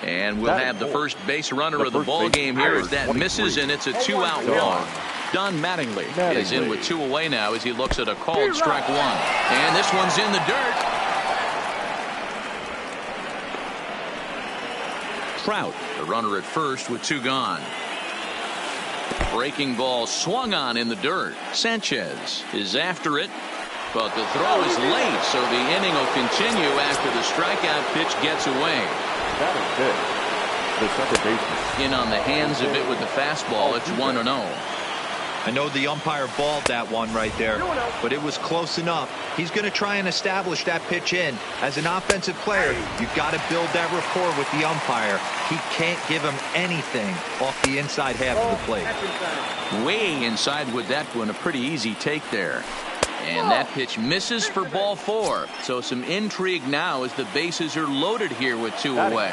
And we'll have the first base runner of the ball game here as that misses, and it's a 2-out walk. Don Mattingly is in with 2 away now as he looks at a called strike one. And this one's in the dirt. Trout, the runner at first with 2 gone. Breaking ball swung on in the dirt. Sanchez is after it, but the throw is late, so the inning will continue after the strikeout pitch gets away. That is it. The second baseman. In on the hands of it with the fastball. It's 1-0. I know the umpire balled that one right there, but it was close enough. He's going to try and establish that pitch in. As an offensive player, you've got to build that rapport with the umpire. He can't give him anything off the inside half of the plate. Way inside with that one. A pretty easy take there. And that pitch misses for ball 4. So some intrigue now as the bases are loaded here with 2 away.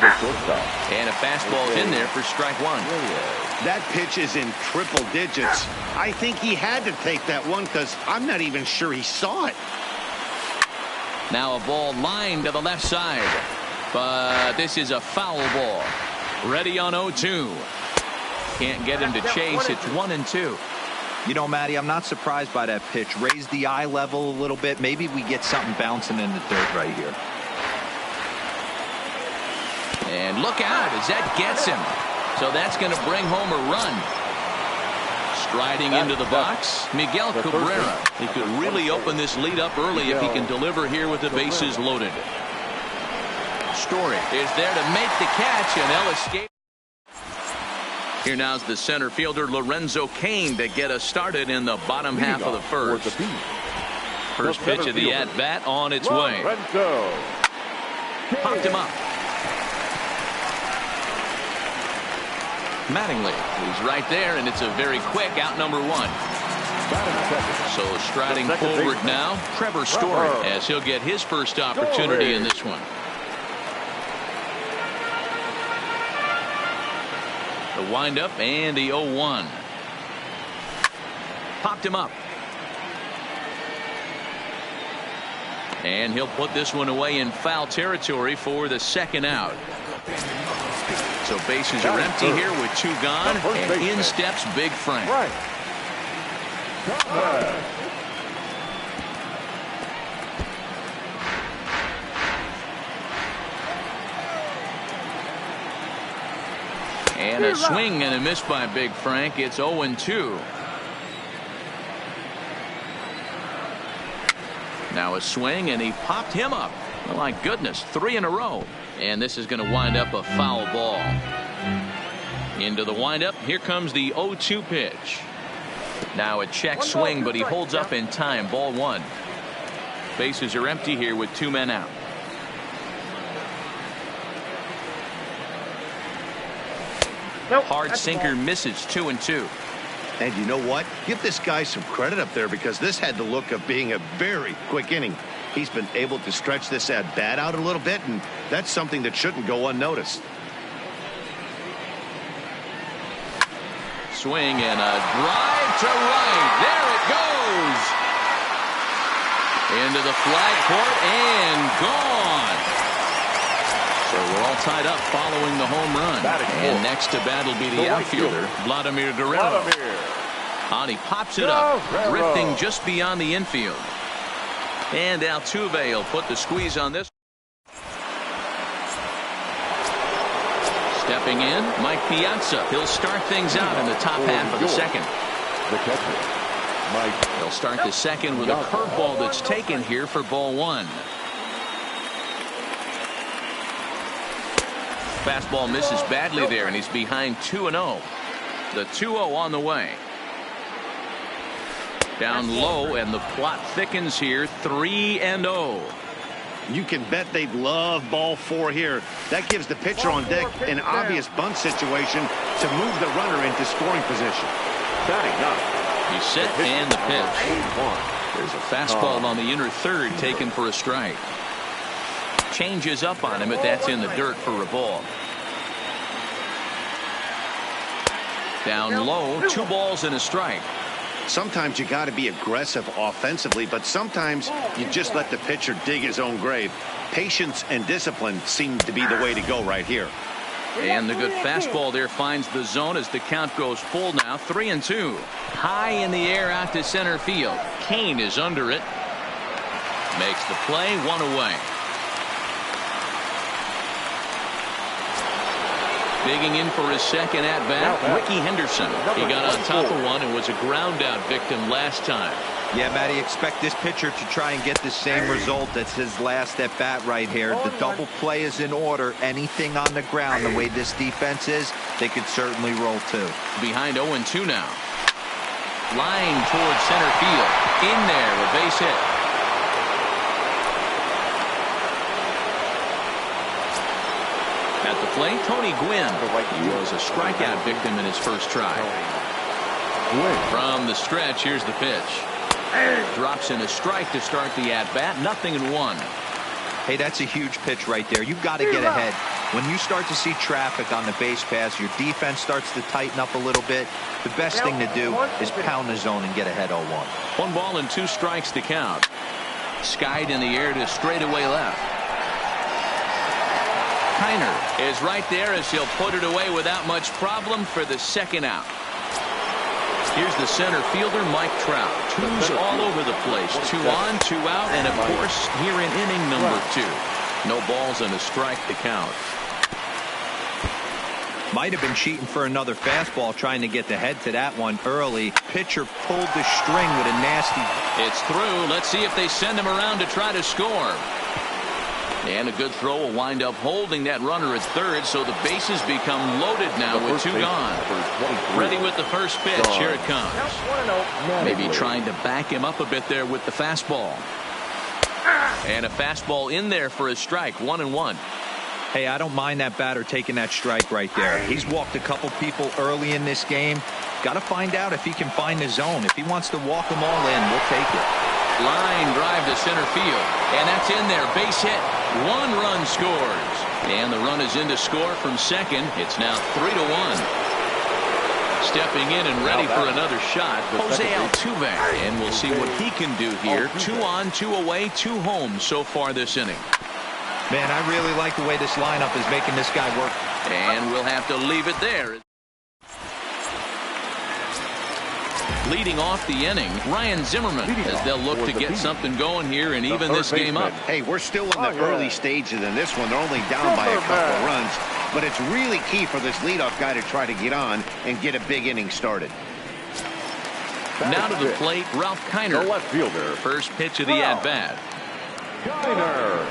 And a fastball is in there for strike one. That pitch is in triple digits. I think he had to take that one because I'm not even sure he saw it. Now a ball lined to the left side. But this is a foul ball. Ready on 0-2. Can't get him to chase. It's 1-2. You know, Matty, I'm not surprised by that pitch. Raise the eye level a little bit. Maybe we get something bouncing in the dirt right here. And look out as that gets him. So that's going to bring home a run. Striding into the box, Miguel Cabrera. He could really open this lead up early if he can deliver here with the bases loaded. Story is there to make the catch, and they'll escape. Here now's the center fielder Lorenzo Cain to get us started in the bottom half of the first. First pitch of the at-bat on its way. Popped him up. Mattingly, he's right there, and it's a very quick out number 1. So striding forward now, Trevor Story, as he'll get his first opportunity in this one. The windup and the 0-1. Popped him up. And he'll put this one away in foul territory for the second out. So bases are empty here with 2 gone, and in steps Big Frank. And a swing and a miss by Big Frank. It's 0-2. Now a swing, and he popped him up. Oh, my goodness, 3 in a row. And this is going to wind up a foul ball. Into the windup. Here comes the 0-2 pitch. Now a check swing, but he holds up in time. Ball 1. Bases are empty here with 2 men out. Hard sinker misses. 2-2. And you know what? Give this guy some credit up there, because this had the look of being a very quick inning. He's been able to stretch this at bat out a little bit, and that's something that shouldn't go unnoticed. Swing and a drive to right. There it goes. Into the flag court and gone. So we're all tied up following the home run. And next to bat will be the outfielder, Vladimir Guerrero. And he pops it up, drifting just beyond the infield. And Altuve will put the squeeze on this. Stepping in, Mike Piazza. He'll start things out in the top half of the second. The catcher, Mike. He'll start the second with a curveball that's taken here for ball 1. Fastball misses badly there, and he's behind 2-0. The 2-0 on the way. Down low, and the plot thickens here. 3-0. You can bet they'd love ball 4 here. That gives the pitcher on deck an obvious bunt situation to move the runner into scoring position. Batting up. He's set, and the pitch. There's a fastball on the inner third taken for a strike. Changes up on him, but that's in the dirt for a ball. Down low, 2 balls and a strike. Sometimes you got to be aggressive offensively, but sometimes you just let the pitcher dig his own grave. Patience and discipline seem to be the way to go right here. And the good fastball there finds the zone as the count goes full now. 3-2. High in the air out to center field. Kane is under it. Makes the play. 1 away. Digging in for his second at bat, Ricky Henderson. He got on top of one and was a ground out victim last time. Yeah, Matty, expect this pitcher to try and get the same result. That's his last at bat right here. The double play is in order. Anything on the ground, the way this defense is, they could certainly roll too. Behind 0-2 now. Line towards center field. In there, a base hit. At the plate, Tony Gwynn. He was a strikeout victim in his first try. From the stretch, here's the pitch. Drops in a strike to start the at-bat. 0-1. Hey, that's a huge pitch right there. You've got to get ahead. When you start to see traffic on the base pass, your defense starts to tighten up a little bit. The best thing to do is pound the zone and get ahead 0-1. 1 ball and 2 strikes to count. Skied in the air to straightaway left. Kiner is right there as he'll put it away without much problem for the second out. Here's the center fielder, Mike Trout. 2s all over the place. 2 on, 2 out, and of course here in inning number 2. No balls and a strike to count. Might have been cheating for another fastball, trying to get the head to that one early. Pitcher pulled the string with a nasty. It's through. Let's see if they send him around to try to score. And a good throw will wind up holding that runner at third, so the bases become loaded now with 2 gone. Ready with the first pitch. Here it comes. Maybe trying to back him up a bit there with the fastball. And a fastball in there for a strike. 1-1. Hey, I don't mind that batter taking that strike right there. He's walked a couple people early in this game. Got to find out if he can find the zone. If he wants to walk them all in, we'll take it. Line drive to center field, and that's in there. Base hit. 1 run scores, and the run is in to score from second. It's now 3-1. Stepping in and ready for another shot, Jose Altuve, and we'll see what he can do here. 2 on, 2 away, 2 home so far this inning. Man, I really like the way this lineup is making this guy work. And we'll have to leave it there. Leading off the inning, Ryan Zimmerman, as they'll look to get something going here and even this game up. Hey, we're still in the early stages in this one. They're only down by a couple of runs, but it's really key for this leadoff guy to try to get on and get a big inning started. Now to the plate, Ralph Kiner. The left fielder. First pitch of the at-bat. Kiner.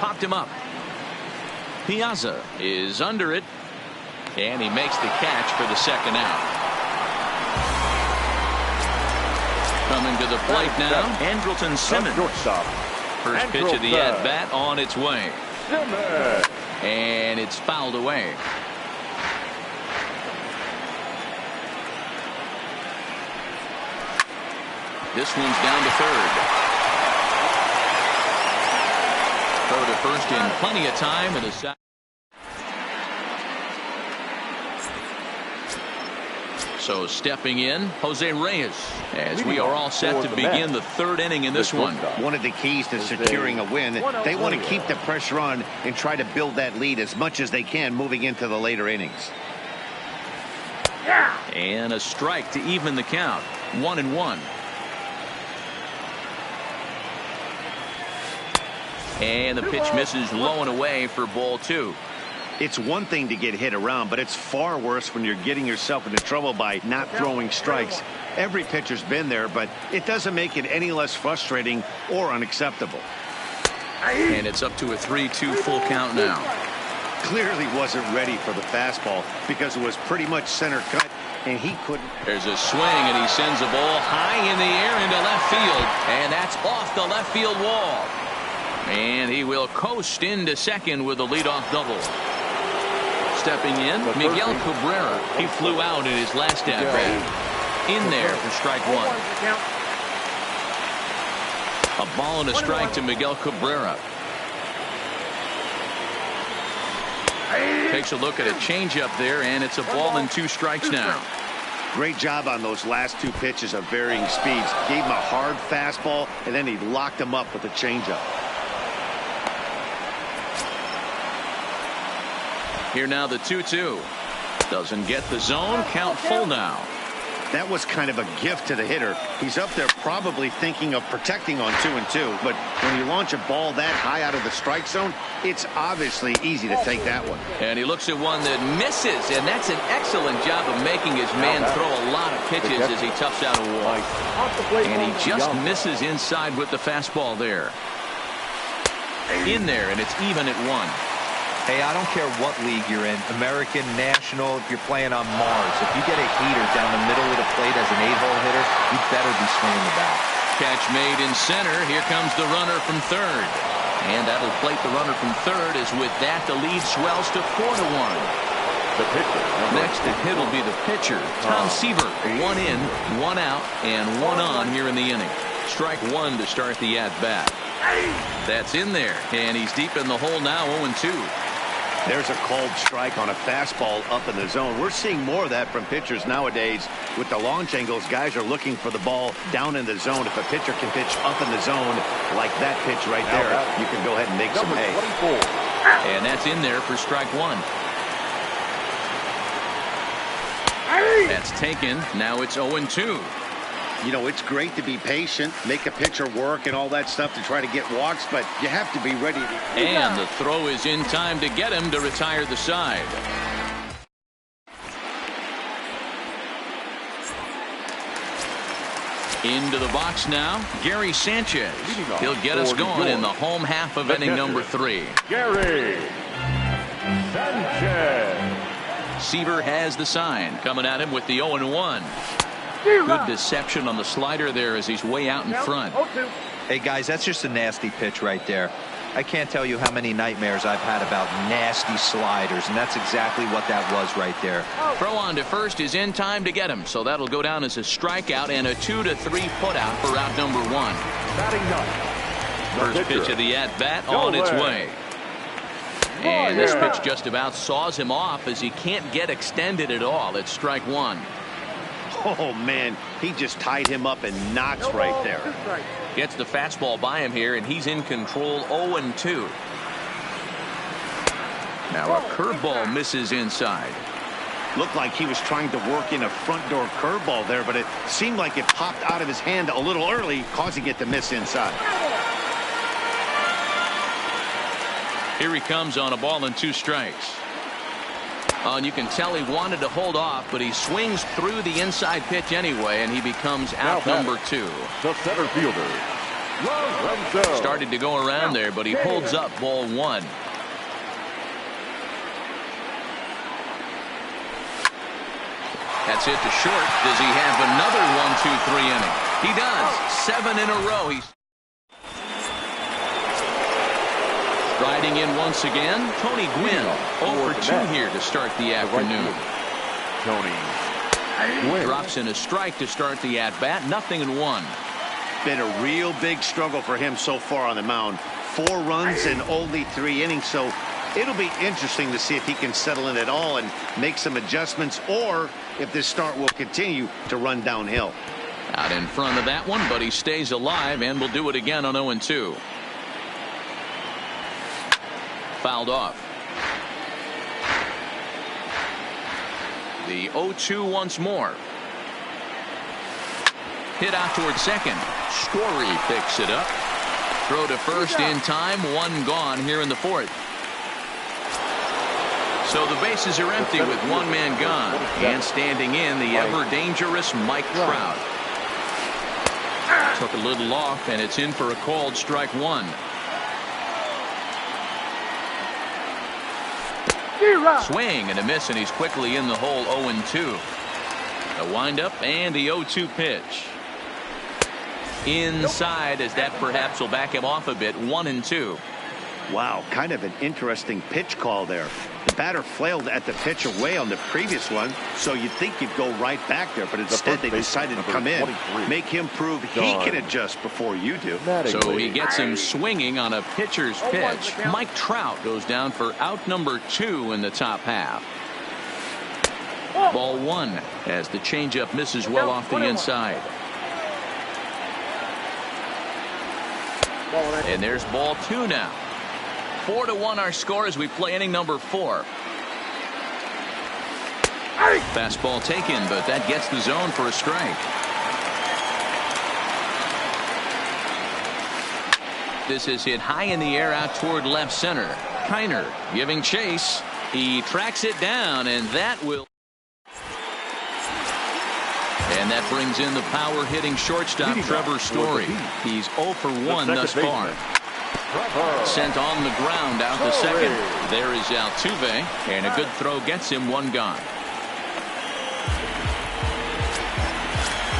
Popped him up. Piazza is under it, and he makes the catch for the second out. Coming to the plate now, Andrelton Simmons. Shortstop. First pitch of the at-bat on its way. Simmons. And it's fouled away. This one's down to third. Throw to first in plenty of time, and a sack. So stepping in, Jose Reyes, as we are all set to begin the third inning in this one. One of the keys to securing a win, they want to keep the pressure on and try to build that lead as much as they can moving into the later innings. And a strike to even the count. 1-1. And the pitch misses low and away for ball 2. It's one thing to get hit around, but it's far worse when you're getting yourself into trouble by not throwing strikes. Every pitcher's been there, but it doesn't make it any less frustrating or unacceptable. And it's up to a 3-2 full count now. Clearly wasn't ready for the fastball because it was pretty much center cut, and he couldn't. There's a swing, and he sends a ball high in the air into left field, and that's off the left field wall. And he will coast into second with a leadoff double. Stepping in, Miguel Cabrera. He flew out in his last at-bat. In there for strike one. A ball and a strike to Miguel Cabrera. Takes a look at a changeup there, and it's a ball and 2 strikes now. Great job on those last 2 pitches of varying speeds. Gave him a hard fastball, and then he locked him up with a changeup. Here now the 2-2. Doesn't get the zone. Count full now. That was kind of a gift to the hitter. He's up there probably thinking of protecting on 2-2, but when you launch a ball that high out of the strike zone, it's obviously easy to take that one. And he looks at one that misses, and that's an excellent job of making his man throw a lot of pitches as he toughs out a wall. And he just misses inside with the fastball there. In there, and it's even at 1. Hey, I don't care what league you're in, American, National, if you're playing on Mars. If you get a heater down the middle of the plate as an 8-hole hitter, you better be swinging the bat. Catch made in center. Here comes the runner from third. And that'll plate the runner from third, as with that the lead swells to 4-1. The pitcher. Next to hit will be the pitcher, Tom Seaver. 1 in, 1 out, and 1 on here in the inning. Strike 1 to start the at-bat. That's in there, and he's deep in the hole now, 0-2. There's a called strike on a fastball up in the zone. We're seeing more of that from pitchers nowadays. With the launch angles, guys are looking for the ball down in the zone. If a pitcher can pitch up in the zone like that pitch right there, you can go ahead and make some hay. And that's in there for strike 1. That's taken. Now it's 0-2. You know, it's great to be patient, make a pitcher work and all that stuff to try to get walks, but you have to be ready. And the throw is in time to get him to retire the side. Into the box now, Gary Sanchez. He'll get us going in the home half of inning number 3. Gary Sanchez. Seaver has the sign, coming at him with the 0-1. Good deception on the slider there as he's way out in front. Hey, guys, that's just a nasty pitch right there. I can't tell you how many nightmares I've had about nasty sliders, and that's exactly what that was right there. Throw on to first is in time to get him, so that'll go down as a strikeout and a 2-3 putout for out number 1. First pitch of the at-bat on its way. And this pitch just about saws him off as he can't get extended at all. It's strike 1. Oh, man, he just tied him up in knots right there. Gets the fastball by him here, and he's in control. 0-2. Now a curveball misses inside. Looked like he was trying to work in a front door curveball there, but it seemed like it popped out of his hand a little early, causing it to miss inside. Here he comes on a ball and 2 strikes. And you can tell he wanted to hold off, but he swings through the inside pitch anyway, and he becomes out number 2. The center fielder, Lorenzo. Started to go around there, but he holds up ball 1. That's hit to short. Does he have another 1-2-3 inning? He does. 7 in a row. He's riding in once again. Tony Gwynn 0 for 2 here to start the afternoon. Tony Gwynn drops in a strike to start the at-bat. 0-1. Been a real big struggle for him so far on the mound. 4 runs in only 3 innings, so it'll be interesting to see if he can settle in at all and make some adjustments, or if this start will continue to run downhill. Out in front of that one, but he stays alive and will do it again on 0-2. Fouled off. The 0-2 once more. Hit out towards second. Story picks it up. Throw to first in time. 1 gone here in the 4th. So the bases are empty with 1 man gone. And standing in, the ever-dangerous Mike Trout. Took a little off, and it's in for a called strike 1. Swing and a miss, and he's quickly in the hole. 0-2. The windup and the 0-2 pitch. Inside, as that perhaps will back him off a bit. 1-2. Wow, kind of an interesting pitch call there. The batter flailed at the pitch away on the previous one, so you'd think you'd go right back there, but instead they decided to come in, make him prove he can adjust before you do. So he gets him swinging on a pitcher's pitch. Mike Trout goes down for out number 2 in the top half. Ball 1 as the changeup misses well off the inside. And there's ball 2 now. 4-1 our score as we play inning number 4. Fastball taken, but that gets the zone for a strike. This is hit high in the air out toward left center. Kiner giving chase. He tracks it down, and that will. And that brings in the power hitting shortstop Trevor Story. He's 0 for 1 thus far. Sent on the ground out to second. There is Altuve, and a good throw gets him 1 gone.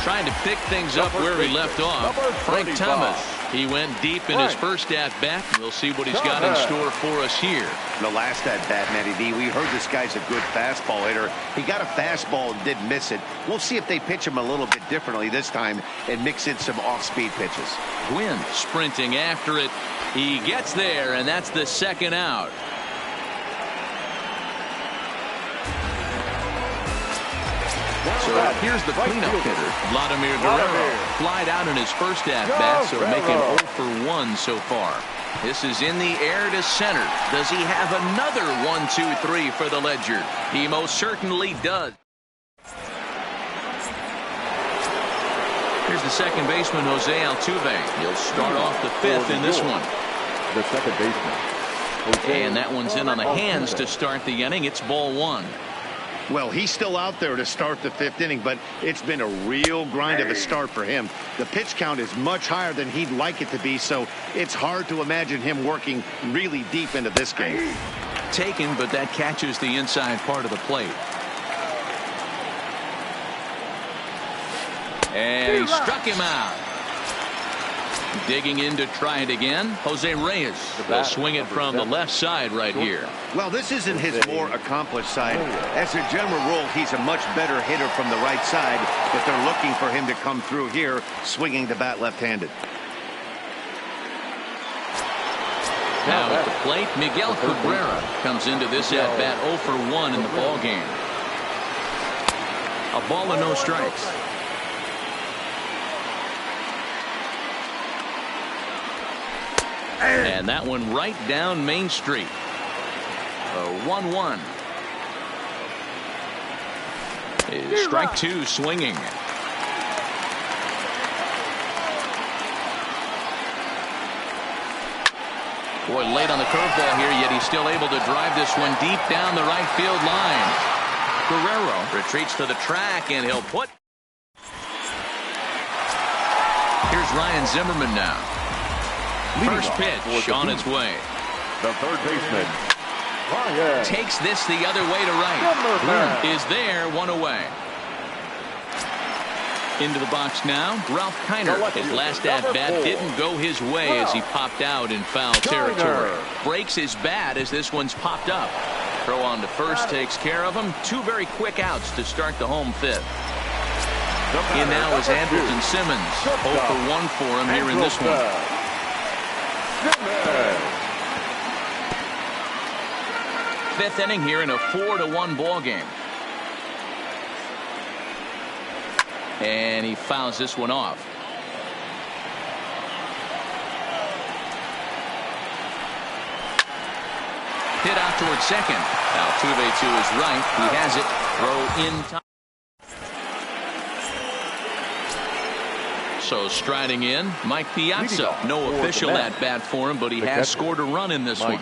Trying to pick things up where he left off. Frank Thomas. He went deep in his first at-bat. We'll see what he's got in store for us here. The last at-bat, Matty D, we heard this guy's a good fastball hitter. He got a fastball and did miss it. We'll see if they pitch him a little bit differently this time and mix in some off-speed pitches. Gwynn sprinting after it. He gets there, and that's the 2nd out. So here's the cleanup hitter, Vladimir Guerrero. Flied out in his first at-bat, so making 0 for 1 so far. This is in the air to center. Does he have another 1-2-3 for the Ledger? He most certainly does. Here's the second baseman, Jose Altuve. He'll start off the 5th in this one. The second baseman. And that one's in on the hands to start the inning. It's ball 1. Well, he's still out there to start the 5th inning, but it's been a real grind of a start for him. The pitch count is much higher than he'd like it to be, so it's hard to imagine him working really deep into this game. Taken, but that catches the inside part of the plate. And he struck him out. Digging in to try it again. Jose Reyes will swing it from the left side right here. Well, this isn't his more accomplished side. As a general rule, he's a much better hitter from the right side, but they're looking for him to come through here, swinging the bat left-handed. Now at the plate, Miguel Cabrera comes into this at-bat 0 for 1 in the ballgame. A ball and no strikes. And that one right down Main Street. A 1-1. Is strike 2 swinging. Boy, late on the curveball here, yet he's still able to drive this one deep down the right field line. Guerrero retreats to the track, and he'll put. Here's Ryan Zimmerman now. First pitch on its way. The third baseman, Ryan. Takes this the other way to right. Is there, one away. Into the box now, Ralph Kiner. His last at-bat didn't go his way as he popped out in foul territory. Breaks his bat as this one's popped up. Throw on to first takes care of him. Two very quick outs to start the home fifth. In now is Andrelton Simmons. 0 for 1 for him here in this one. Fifth inning here in a 4-1 ball game. And he fouls this one off. Hit out towards second. Altuve to his right. He has it. Throw in time. So striding in, Mike Piazza. No official at bat for him, but he has scored a run in this one.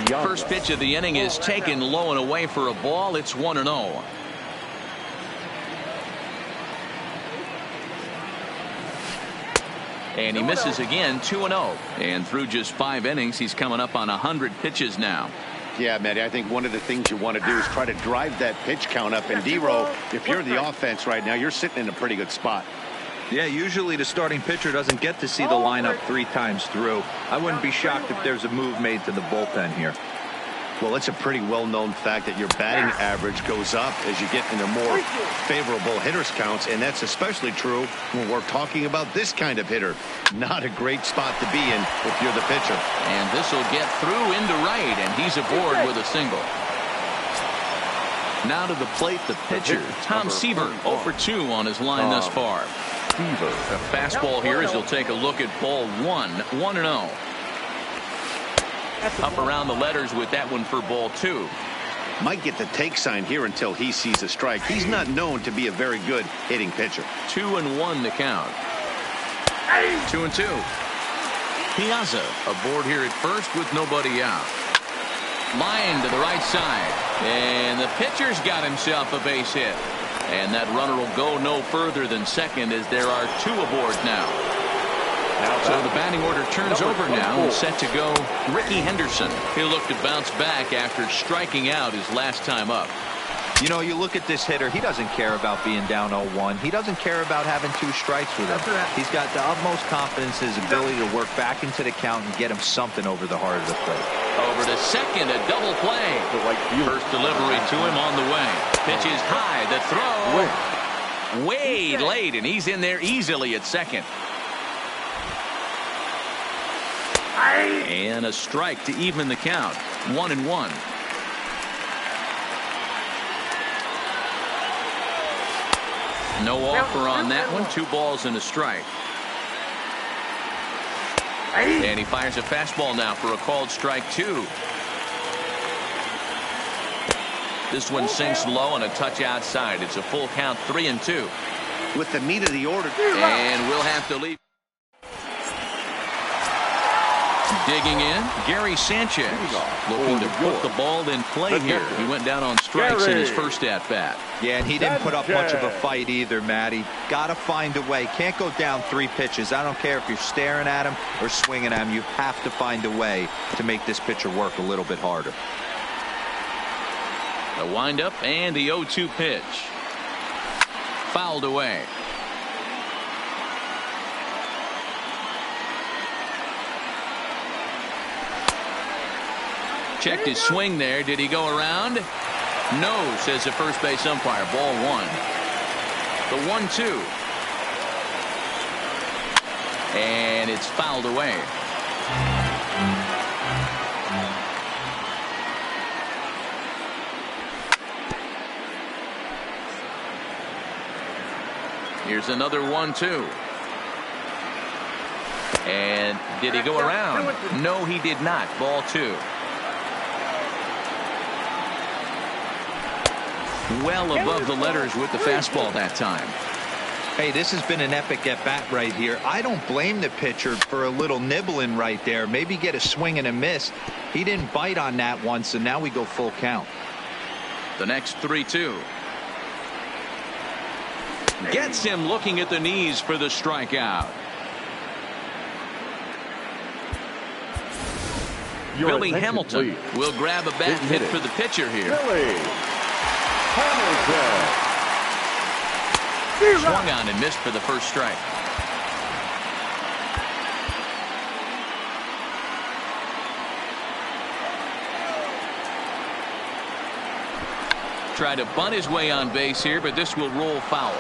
First pitch of the inning is taken low and away for a ball. It's 1-0. And he misses again, 2-0. And through just 5 innings, he's coming up on 100 pitches now. Yeah, Matty, I think one of the things you want to do is try to drive that pitch count up. And D-Row, if you're the offense right now, you're sitting in a pretty good spot. Yeah, usually the starting pitcher doesn't get to see the lineup 3 times through. I wouldn't be shocked if there's a move made to the bullpen here. Well, it's a pretty well-known fact that your batting average goes up as you get into more favorable hitters counts, and that's especially true when we're talking about this kind of hitter. Not a great spot to be in if you're the pitcher. And this will get through into right, and he's aboard with a single. Now to the plate, the pitcher, Tom Seaver, 0 for 2 on his line thus far. A fastball here as he'll take a look at ball 1, 1-0. Up around the letters with that one for ball 2. Might get the take sign here until he sees a strike. He's not known to be a very good hitting pitcher. 2-1 the count. 2-2. Piazza aboard here at first with nobody out. Line to the right side. And the pitcher's got himself a base hit. And that runner will go no further than second as there are 2 aboard now. So the batting order turns over now and set to go Ricky Henderson. He'll look to bounce back after striking out his last time up. You know, you look at this hitter, he doesn't care about being down 0-1. He doesn't care about having 2 strikes with him. He's got the utmost confidence in his ability to work back into the count and get him something over the heart of the plate. Over to second, a double play. First delivery to him on the way. Pitch is high, the throw. Way late, and he's in there easily at second. And a strike to even the count. 1-1. No offer on that one. 2 balls and a strike. And he fires a fastball now for a called strike 2. This one sinks low and a touch outside. It's a full count, 3-2. With the meat of the order. And we'll have to leave. Digging in, Gary Sanchez looking to put the ball in play here. He went down on strikes in his first at-bat. Yeah, and he didn't put up much of a fight either, Matty. Got to find a way. Can't go down 3 pitches. I don't care if you're staring at him or swinging at him. You have to find a way to make this pitcher work a little bit harder. The windup and the 0-2 pitch. Fouled away. Checked his swing there. Did he go around? No, says the first base umpire. Ball 1. The 1-2. And it's fouled away. Here's another 1-2. And did he go around? No, he did not. Ball 2. Well above the letters with the fastball that time. Hey, this has been an epic at-bat right here. I don't blame the pitcher for a little nibbling right there. Maybe get a swing and a miss. He didn't bite on that one, so now we go full count. The next 3-2. Gets him looking at the knees for the strikeout. Billy Hamilton will grab a bat hit for the pitcher here. Swung on and missed for the first strike. Tried to bunt his way on base here, but this will roll foul.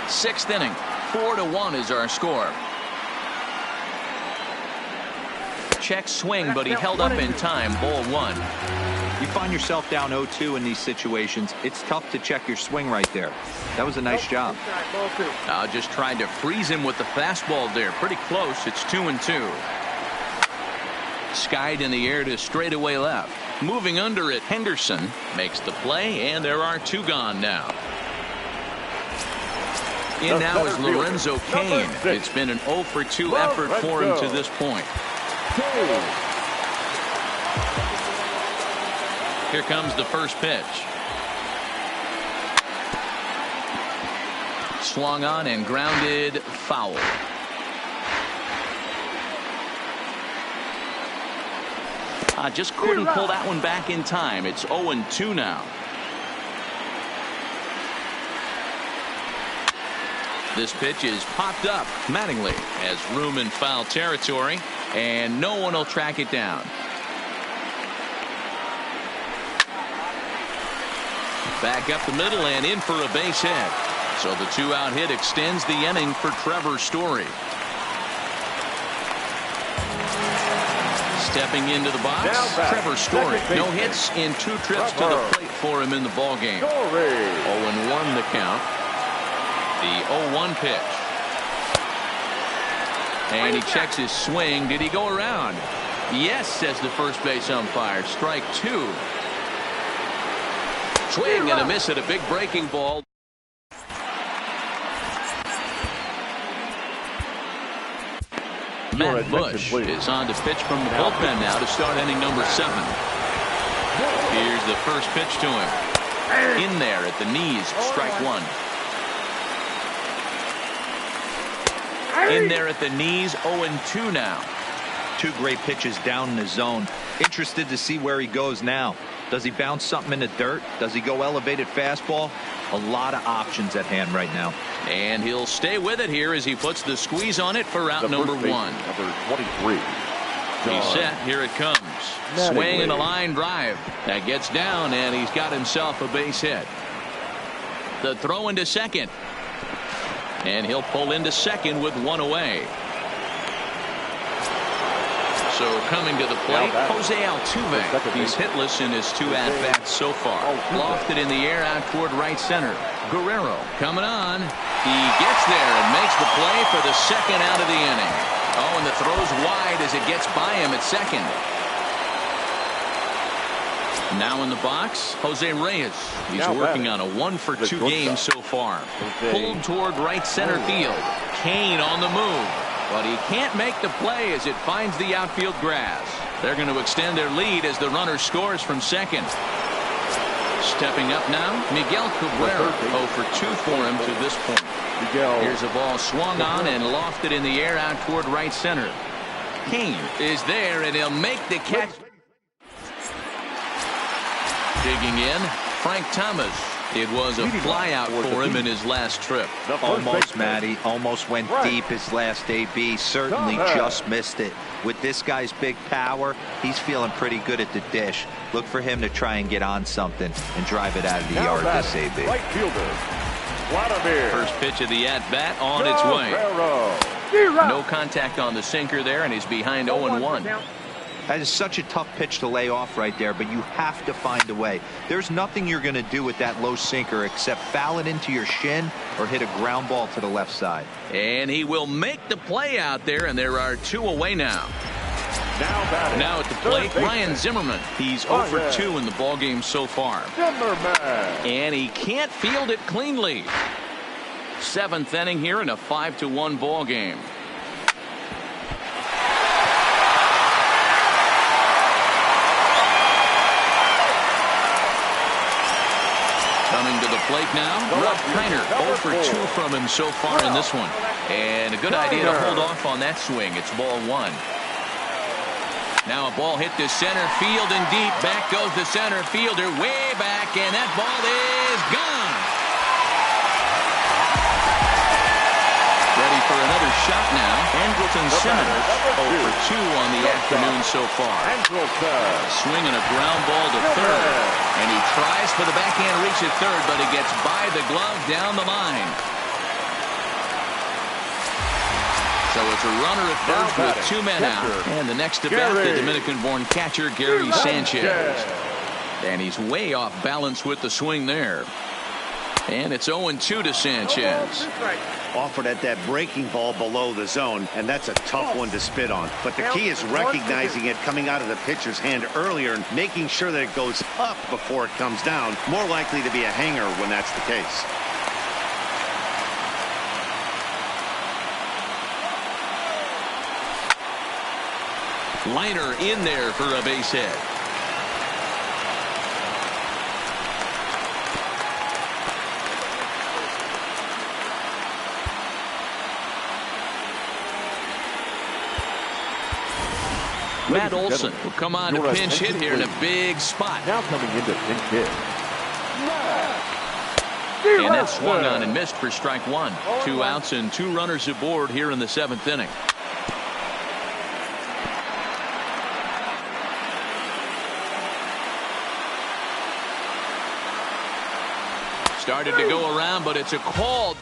6th inning, 4-1 is our score. Check swing, but he held up in time. Ball 1. You find yourself down 0-2 in these situations. It's tough to check your swing right there. That was a nice job. Just trying to freeze him with the fastball there. Pretty close. It's 2-2. Skied in the air to straightaway left. Moving under it, Henderson makes the play, and there are 2 gone now. In now is Lorenzo Cain. It's been an 0-for-2 effort for him to this point. Here comes the first pitch. Swung on and grounded foul. Just couldn't pull that one back in time. It's 0-2 now. This pitch is popped up. Mattingly has room in foul territory, and no one will track it down. Back up the middle and in for a base hit. So the 2-out hit extends the inning for Trevor Story. Stepping into the box, Trevor Story. No hits in 2 trips to the plate for him in the ballgame. 0-1 the count. The 0-1 pitch. And he checks his swing. Did he go around? Yes, says the first base umpire. Strike 2. Swing and a miss at a big breaking ball. Matt Bush is on to pitch from the bullpen now to start inning number 7. Here's the first pitch to him. In there at the knees, strike 1. In there at the knees, 0-2 now. 2 great pitches down in the zone. Interested to see where he goes now. Does he bounce something in the dirt? Does he go elevated fastball? A lot of options at hand right now. And he'll stay with it here as he puts the squeeze on it for route number 1. Number 23. He's set. Here it comes. Swing and a line drive. That gets down, and he's got himself a base hit. The throw into second. And he'll pull into second with 1 away. So coming to the plate, Jose Altuve. He's hitless in his 2 at-bats so far. Lofted in the air out toward right center. Guerrero coming on. He gets there and makes the play for the 2nd out of the inning. Oh, and the throw's wide as it gets by him at second. Now in the box, Jose Reyes. He's working on a 1-for-2 game so far. Pulled toward right center field. Cain on the move. But he can't make the play as it finds the outfield grass. They're going to extend their lead as the runner scores from second. Stepping up now, Miguel Cabrera. 0-for-2 for him to this point. Here's a ball swung on and lofted in the air out toward right center. Cain is there, and he'll make the catch. Digging in, Frank Thomas. It was a flyout for him in his last trip. Almost, Matty. Almost went deep his last AB. Certainly just missed it. With this guy's big power, he's feeling pretty good at the dish. Look for him to try and get on something and drive it out of the yard this AB. Right fielder, First pitch of the at-bat on its way. No contact on the sinker there, and he's behind 0-1. That is such a tough pitch to lay off right there, but you have to find a way. There's nothing you're going to do with that low sinker except foul it into your shin or hit a ground ball to the left side. And he will make the play out there, and there are 2 away now. Now at the plate, Ryan Zimmerman. He's 0-for-2 in the ballgame so far. And he can't field it cleanly. Seventh inning here in a 5-1 ball game. Coming to the plate now, Rob Kiner. 0 for 2 from him so far in this one. And a good idea to hold off on that swing. It's ball 1. Now a ball hit to center field and deep. Back goes the center fielder way back, and that ball is gone. Ready for another shot now. Andrelton Simmons. 0 for 2 on the afternoon so far. Swinging a ground ball to third. And he tries for the backhand reach at third, but it gets by the glove down the line. So it's a runner at first with 2 men out. And the next to bat, the Dominican-born catcher, Gary Sanchez. And he's way off balance with the swing there. And it's 0-2 to Sanchez. Offered at that breaking ball below the zone, and that's a tough one to spit on. But the key is recognizing it coming out of the pitcher's hand earlier and making sure that it goes up before it comes down. More likely to be a hanger when that's the case. Liner in there for a base hit. Matt Olson will come on to pinch hit here in a big spot. Now coming into pinch hit. And that swung on and missed for strike 1. 2 outs and 2 runners aboard here in the 7th inning. Started to go around, but it's a call.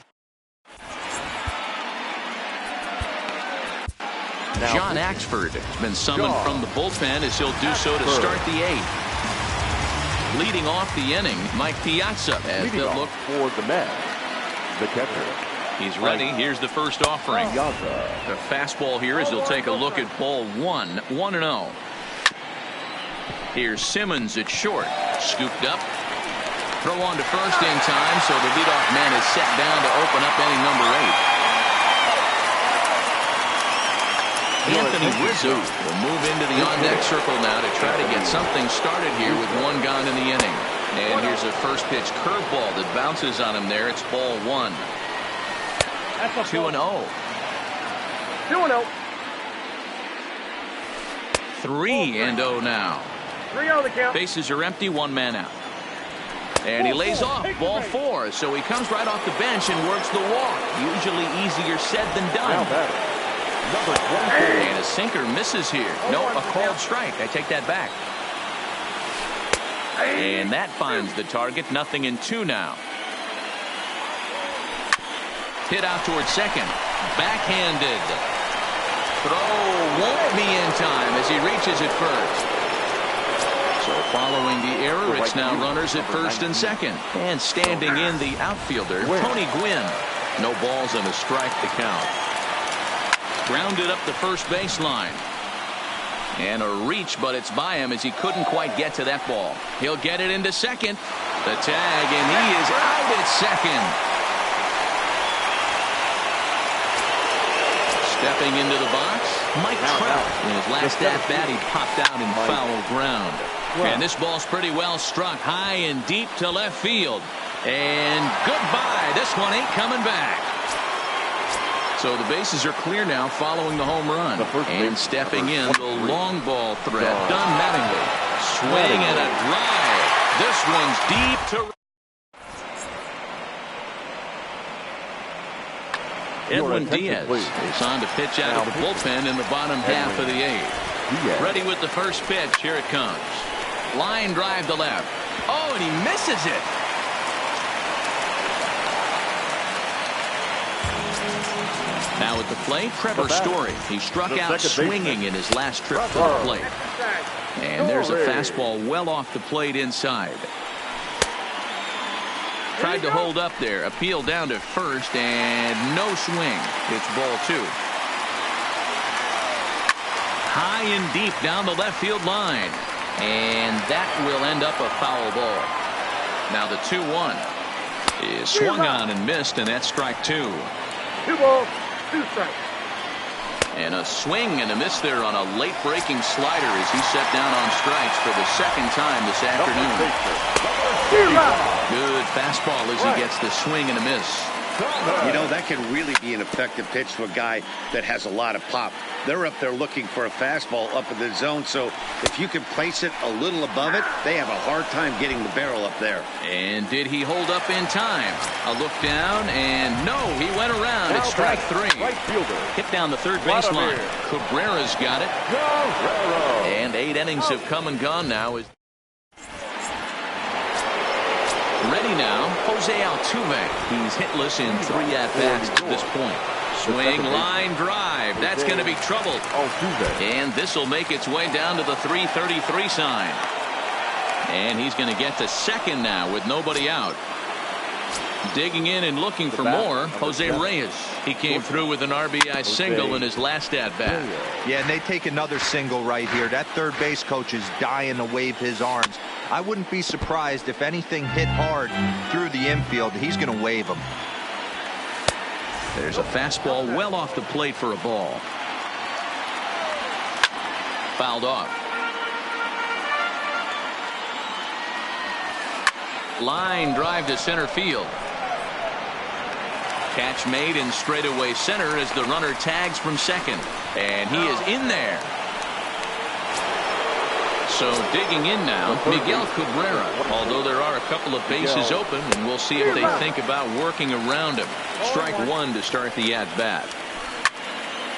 John Axford has been summoned from the bullpen as he'll do so to start the 8th. Leading off the inning, Napjcyd as they look for the Mets. The catcher. He's ready. Here's the first offering. The fastball here as he'll take a look at ball 1. 1-0. Here's Simmons at short. Scooped up. Throw on to first in time, so the leadoff man is set down to open up inning number 8. Anthony Rizzo will move into the on-deck circle now to try to get something started here with 1 gone in the inning. And here's a first pitch curveball that bounces on him there. It's ball 1. 2-0. 2-0. 3-0 now. 3-0 the count. Bases are empty, 1 man out. And he lays off ball 4, so he comes right off the bench and works the walk. Usually easier said than done. And a sinker misses here. No, a called strike. I take that back. And that finds the target. 0-2 now. Hit out towards second. Backhanded. Throw won't be in time as he reaches at first. So following the error, it's now runners at first and second. And standing in the outfielder, Tony Gwynn. No balls and a strike to count. Grounded up the first baseline. And a reach, but it's by him as he couldn't quite get to that ball. He'll get it into second. The tag, and he is out at second. Stepping into the box, Mike Trout. In his last at-bat, he popped out in foul ground. And this ball's pretty well struck high and deep to left field. And goodbye. This one ain't coming back. So the bases are clear now following the home run. And stepping in, the long ball threat. Done Mattingly. Swing and a drive. This one's deep to... Edwin Diaz is on to pitch out of the bullpen in the bottom half of the 8th. Ready with the first pitch. Here it comes. Line drive to left. Oh, and he misses it. Now at the plate, Trevor Story. He struck out swinging in his last trip to the plate. And there's a fastball well off the plate inside. Tried to hold up there. Appeal down to first and no swing. It's ball 2. High and deep down the left field line. And that will end up a foul ball. Now the 2-1. He swung on and missed, and that's strike 2. 2 balls, 2 strikes. And a swing and a miss there on a late breaking slider as he set down on strikes for the second time this afternoon. Good fastball as he gets the swing and a miss. You know, that can really be an effective pitch to a guy that has a lot of pop. They're up there looking for a fastball up in the zone, so if you can place it a little above it, they have a hard time getting the barrel up there. And did he hold up in time? A look down, and no, he went around at strike 3. Right fielder. Hit down the third baseline. Cabrera's got it. And 8 innings have come and gone now. Ready now, Jose Altuve. He's hitless in 3 at-bats to this point. Swing, line, drive. That's going to be trouble. And this will make its way down to the 333 sign. And he's going to get to second now with nobody out. Digging in and looking for more, Jose Reyes. He came through with an RBI single in his last at-bat. Yeah, and they take another single right here. That third base coach is dying to wave his arms. I wouldn't be surprised if anything hit hard through the infield. He's going to wave them. There's a fastball well off the plate for a ball. Fouled off. Line drive to center field. Catch made in straightaway center as the runner tags from second. And he is in there. So digging in now, Miguel Cabrera. Although there are a couple of bases open, and we'll see if they think about working around him. Strike 1 to start the at-bat.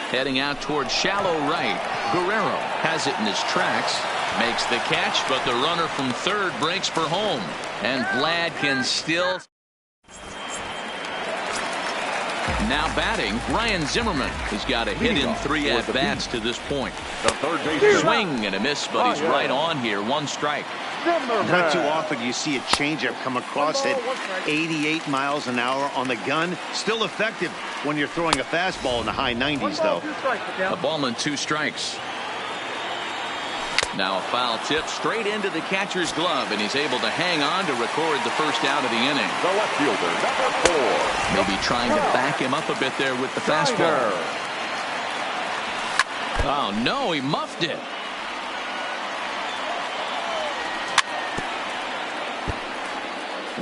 Heading out towards shallow right. Guerrero has it in his tracks. Makes the catch, but the runner from third breaks for home. And Vlad can still. Now batting, Ryan Zimmerman. He's got a hit in 3 at-bats to this point. The third base Swing and a miss, but he's right on here. 1 strike. Not too often you see a changeup come across at 88 miles an hour on the gun. Still effective when you're throwing a fastball in the high 90s, though. A ball and 2 strikes. Now a foul tip straight into the catcher's glove, and he's able to hang on to record the first out of the inning. The left fielder, number 4. Maybe trying to back him up a bit there with the fastball. Oh, no, he muffed it.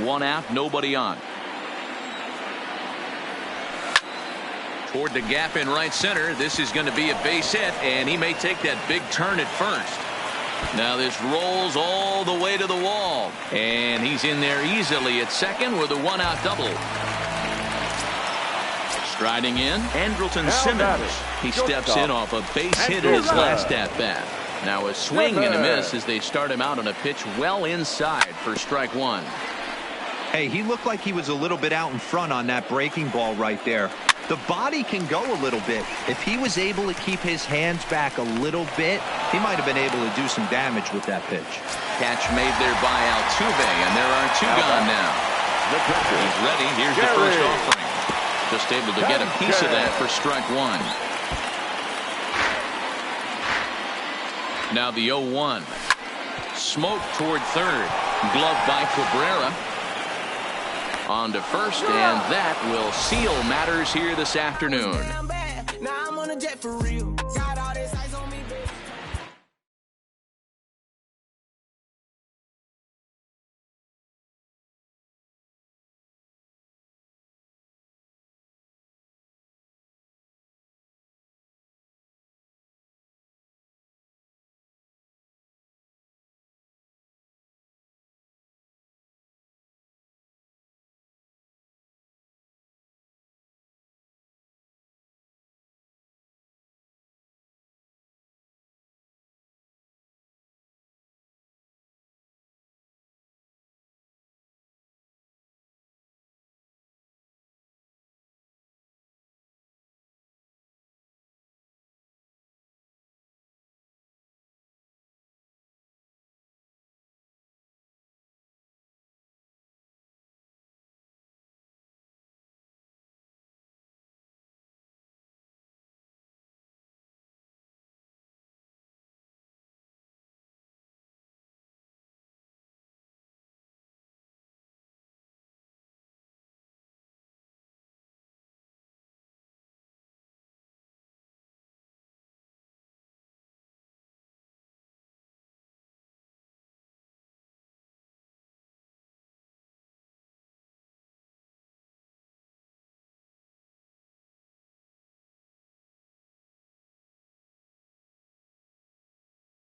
One out, nobody on. Toward the gap in right center. This is going to be a base hit, and he may take that big turn at first. Now this rolls all the way to the wall, and he's in there easily at second with a 1-out double. Striding in, Andrelton Simmons. He steps in off a base hit in his last at-bat. Now a swing and a miss as they start him out on a pitch well inside for strike 1. Hey, he looked like he was a little bit out in front on that breaking ball right there. The body can go a little bit. If he was able to keep his hands back a little bit, he might have been able to do some damage with that pitch. Catch made there by Altuve, and there are 2 gone now. He's ready. Here's the first offering. Just able to get a piece of that for strike 1. Now the 0-1. Smoke toward third. Glove by Cabrera. On to first, and that will seal matters here this afternoon. Now I'm on a jet for real.